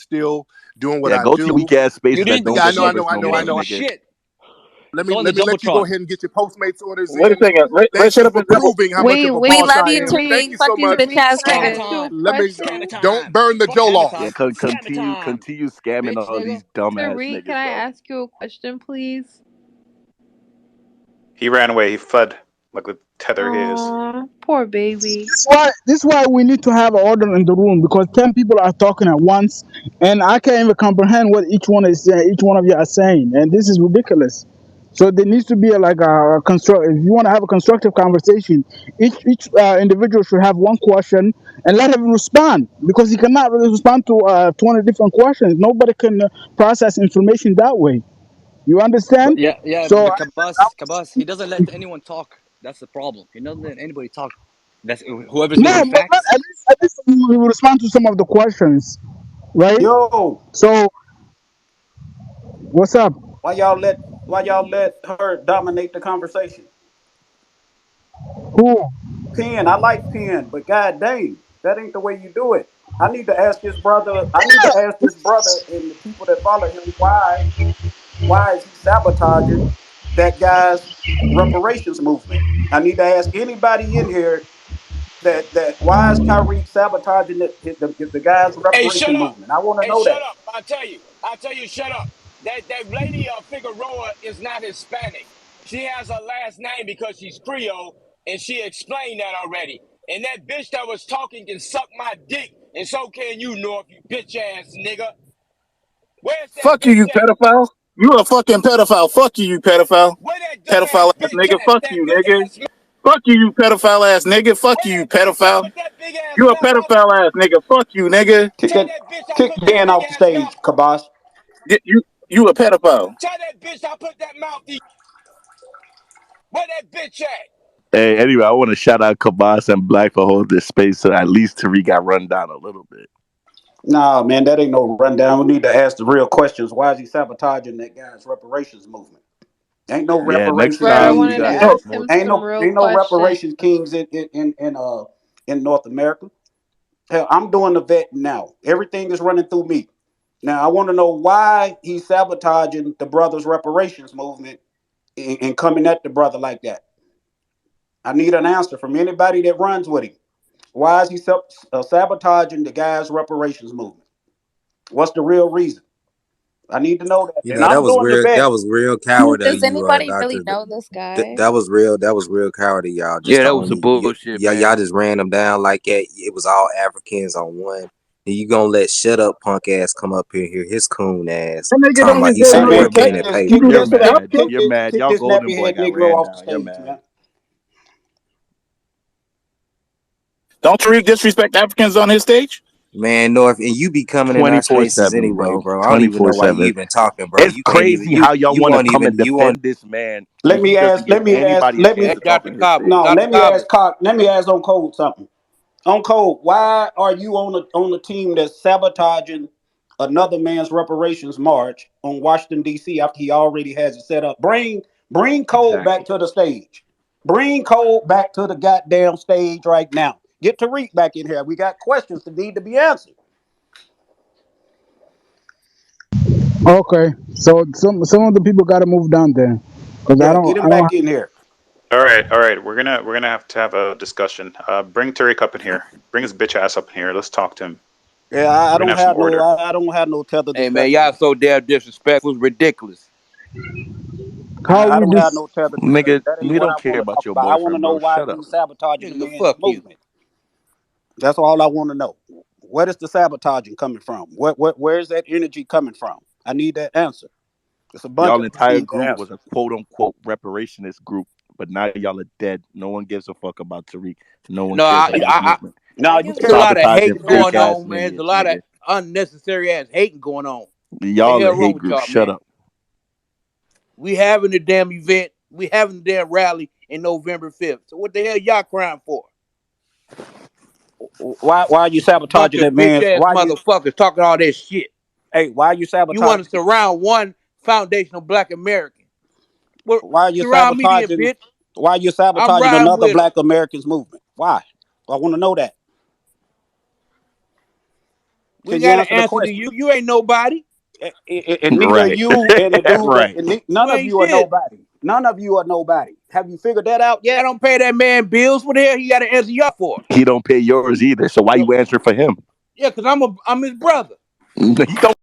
B: still doing what
M: Yeah,
B: I
M: go to the
B: do.
M: weak ass
N: You
M: spaces that
N: didn't do
M: don't
B: Yeah, I
M: get
B: know, I
N: shit.
B: know,
M: numbers
B: I
M: no
B: know,
N: You
B: I
N: didn't
M: more,
N: do
B: know.
M: nigga.
N: shit.
B: Let
N: It's
B: me
N: on the
B: let me let you go
N: jumbotron.
B: ahead and get your Postmates orders
O: Wait a
B: in.
O: second.
B: Thank
O: Rachel
B: you
O: up
B: for
O: in the
B: proving how much of a
F: We
B: boss
F: love
B: I
F: you,
B: am. Thank
F: Tariq.
B: you
F: Fuck
B: so
F: you,
B: much.
F: bitch ass
N: Scammer
F: nigga.
N: time.
B: Let me
N: Scammer
B: don't
N: time.
B: burn the Joel
N: Scammer
M: Yeah,
N: time.
B: off.
N: Scammer time.
M: continue scamming
N: Bitch,
M: all
N: nigga.
M: these dumbass
K: Tariq, can
M: niggas,
K: I
M: bro.
K: ask you a question, please?
G: He ran away. He fled like the tether he is.
K: Aw, poor baby.
A: This is why we need to have order in the room, because 10 people are talking at once, and I can't even comprehend what each one of you are saying, and this is ridiculous. So there needs to be a construct. If you want to have a constructive conversation, each individual should have one question and let him respond, because he cannot really respond to 20 different questions. Nobody can process information that way. You
N: But
A: understand?
N: yeah,
A: So
N: but Kabas, he doesn't let anyone talk. That's the problem. He doesn't let anybody talk. That's whoever's
A: no,
N: giving
A: but
N: facts.
A: at least we will respond to some of the questions, right?
O: Yo,
A: So what's up?
O: why y'all let her dominate the conversation?
A: Who?
O: Pen, I like Pen, but god dang, that ain't the way you do it. I need to ask this brother. I need to ask this brother and the people that follow him why is he sabotaging that guy's reparations movement? I need to ask anybody in here that why is Tariq sabotaging the guy's
P: Hey, shut
O: reparation
P: up.
O: movement? I want to
P: Hey,
O: know
P: shut
O: that.
P: up. I tell you, shut up. That lady Figueroa is not Hispanic. She has her last name because she's Creole, and she explained that already. And that bitch that was talking can suck my dick, and so can you, North, you bitch ass nigga. Where's that
I: Fuck you,
P: bitch
I: you
P: at?
I: pedophile. You a fucking pedophile. Fuck you, you pedophile.
P: Where that dumb ass
I: Pedophile ass
P: bitch
I: nigga.
P: at?
I: Fuck
P: That
I: you,
P: big
I: nigga.
P: ass.
I: Fuck you, you pedophile ass nigga. Fuck
P: Where
I: you, you
P: that bitch at?
I: pedophile.
P: Put that big ass
I: You a
P: mouth out.
I: pedophile ass nigga. Fuck you, nigga.
O: Kick
P: Tell
O: that,
P: that bitch I
O: kick
P: put that
O: Dan
P: big
O: off the
P: ass mouth.
O: stage, Kabas.
I: You a pedophile.
P: Tell that bitch I put that mouth. Where that bitch at?
M: Hey, anyway, I want to shout out Kabas and Black for holding this space so at least Tariq got run down a little bit.
O: Nah, man, that ain't no rundown. We need to ask the real questions. Why is he sabotaging that guy's reparations movement? Ain't no
M: Yeah, next
O: reparations
K: Right, I
M: time we
O: kings
K: wanted to
M: gotta
O: in
M: ask
K: ask
M: more.
K: him some real
O: ain't no
K: questions.
O: reparations kings in North America. Hell, I'm doing the vet now. Everything is running through me. Now I want to know why he's sabotaging the brothers' reparations movement and coming at the brother like that. I need an answer from anybody that runs with him. Why is he sabotaging the guy's reparations movement? What's the real reason? I need to know that.
E: You
O: And
E: know,
O: I'm doing the
E: that
O: vetting.
E: was real coward of
F: Does
E: you,
F: anybody really
E: Doctor.
F: know this guy?
E: That was real coward of y'all. Just
N: Yeah,
E: to
N: that was some
E: only
N: bullshit,
E: y'all
N: man.
E: just ran them down like that. It was all Africans on one. And you gonna let shut up punk ass come up here, his coon ass,
I: That nigga
E: talking
I: don't
E: about
I: even
E: he
I: say
O: Hey
I: no
E: support
O: man,
E: pen
O: kick
E: and
I: Hispanic.
O: this,
E: paper.
O: kick
I: Hebrew
M: You're
O: this,
M: mad.
I: African.
M: You're mad.
O: kick
M: Y'all
O: this
M: golden
O: nappy
M: boy
O: head
M: got
O: Negro
M: ran
O: off the
M: down. You're
O: stage,
M: mad.
O: man.
I: Don't Tariq disrespect Africans on his stage?
E: Man, North, and you be coming in our spaces
M: 24/7,
E: anyway,
M: bro.
E: bro. I don't even know why you
M: 24/7.
E: even talking, bro.
M: It's
E: You can't even
M: crazy how y'all
E: you
M: want to
E: won't
M: come
E: even
M: and
E: you won't.
M: defend this man
O: Let
M: when he
O: me
M: doesn't
O: ask,
M: give
O: let me ask,
M: anybody a
O: let
M: chance
O: me
N: Hey,
M: to talk
N: Dr.
M: on his
N: Cabo,
M: stage.
O: no,
N: Dr.
O: let me ask
N: Cabo.
O: Cock, let me ask on Code something. On Code, why are you on the team that's sabotaging another man's reparations march on Washington D.C. after he already has it set up? Bring Code back
M: Exactly.
O: to the stage. Bring Code back to the goddamn stage right now. Get Tariq back in here. We got questions that need to be answered.
A: Okay, so some of the people got to move down there, because
O: Yeah, get him
A: I don't
O: back in here.
G: All right. We're gonna have to have a discussion. Bring Tariq up in here. Bring his bitch ass up in here. Let's talk to him.
O: Yeah,
G: We're gonna have some order.
O: I don't have no tether
N: Hey, man,
O: discussion.
N: y'all so damn disrespectful. It's ridiculous.
A: how
O: I
A: we
O: don't have
A: just
O: no tether discussion.
M: Nigga,
O: That ain't
M: we
O: what
M: don't
O: I
M: care
O: want to
M: about
O: talk
M: your
O: about. I want to
M: boyfriend,
O: know
M: bro.
O: why
M: Shut up.
O: he's sabotaging the
N: Nigga,
O: man's
N: fuck you.
O: movement. That's all I want to know. Where is the sabotaging coming from? Where's that energy coming from? I need that answer. It's a bunch
M: Y'all
O: of us
M: entire
O: need the
M: group was
O: answer.
M: a quote unquote reparationist group, but now y'all are dead. No one gives a fuck about Tariq. No one
N: No,
M: cares about his movement.
O: Now
N: man,
O: you
N: there's a
O: can't.
N: lot of
M: Sabotaging
N: hating
M: fake
N: going
M: ass
N: on, man. There's a
M: lineage,
N: lot of
M: nigga.
N: unnecessary ass hating going on. What the
M: Y'all
N: hell
M: a
N: wrong
M: hate
N: with
M: group.
N: y'all,
M: Shut
N: man?
M: up.
N: We having the damn event. We having the damn rally in November 5th. So what the hell y'all crying for?
O: Why are you
N: Bunch
O: sabotaging
N: of
O: that
N: bitch
O: man's?
N: ass motherfuckers talking all that shit.
O: Why are you
N: You want to
O: sabotaging?
N: surround one foundational black American. Well,
O: Why are you
N: surround me then,
O: sabotaging?
N: bitch.
O: Why are you
N: I'm
O: sabotaging
N: riding
O: another
N: with them.
O: Black Americans movement? Why? I want to know that.
N: We
O: Can you
N: got an
O: answer the
N: answer to
O: question?
N: you. You ain't nobody.
O: And neither
M: Right.
O: you and the dude that
M: Right.
O: none
N: You
O: of
N: ain't
O: you are
N: shit.
O: nobody. None of you are nobody. Have you figured that out
N: I
O: yet?
N: don't pay that man bills. What the hell he got to answer y'all for?
M: He don't pay yours either. So why you answer for him?
N: Yeah, because I'm his brother.
M: He don't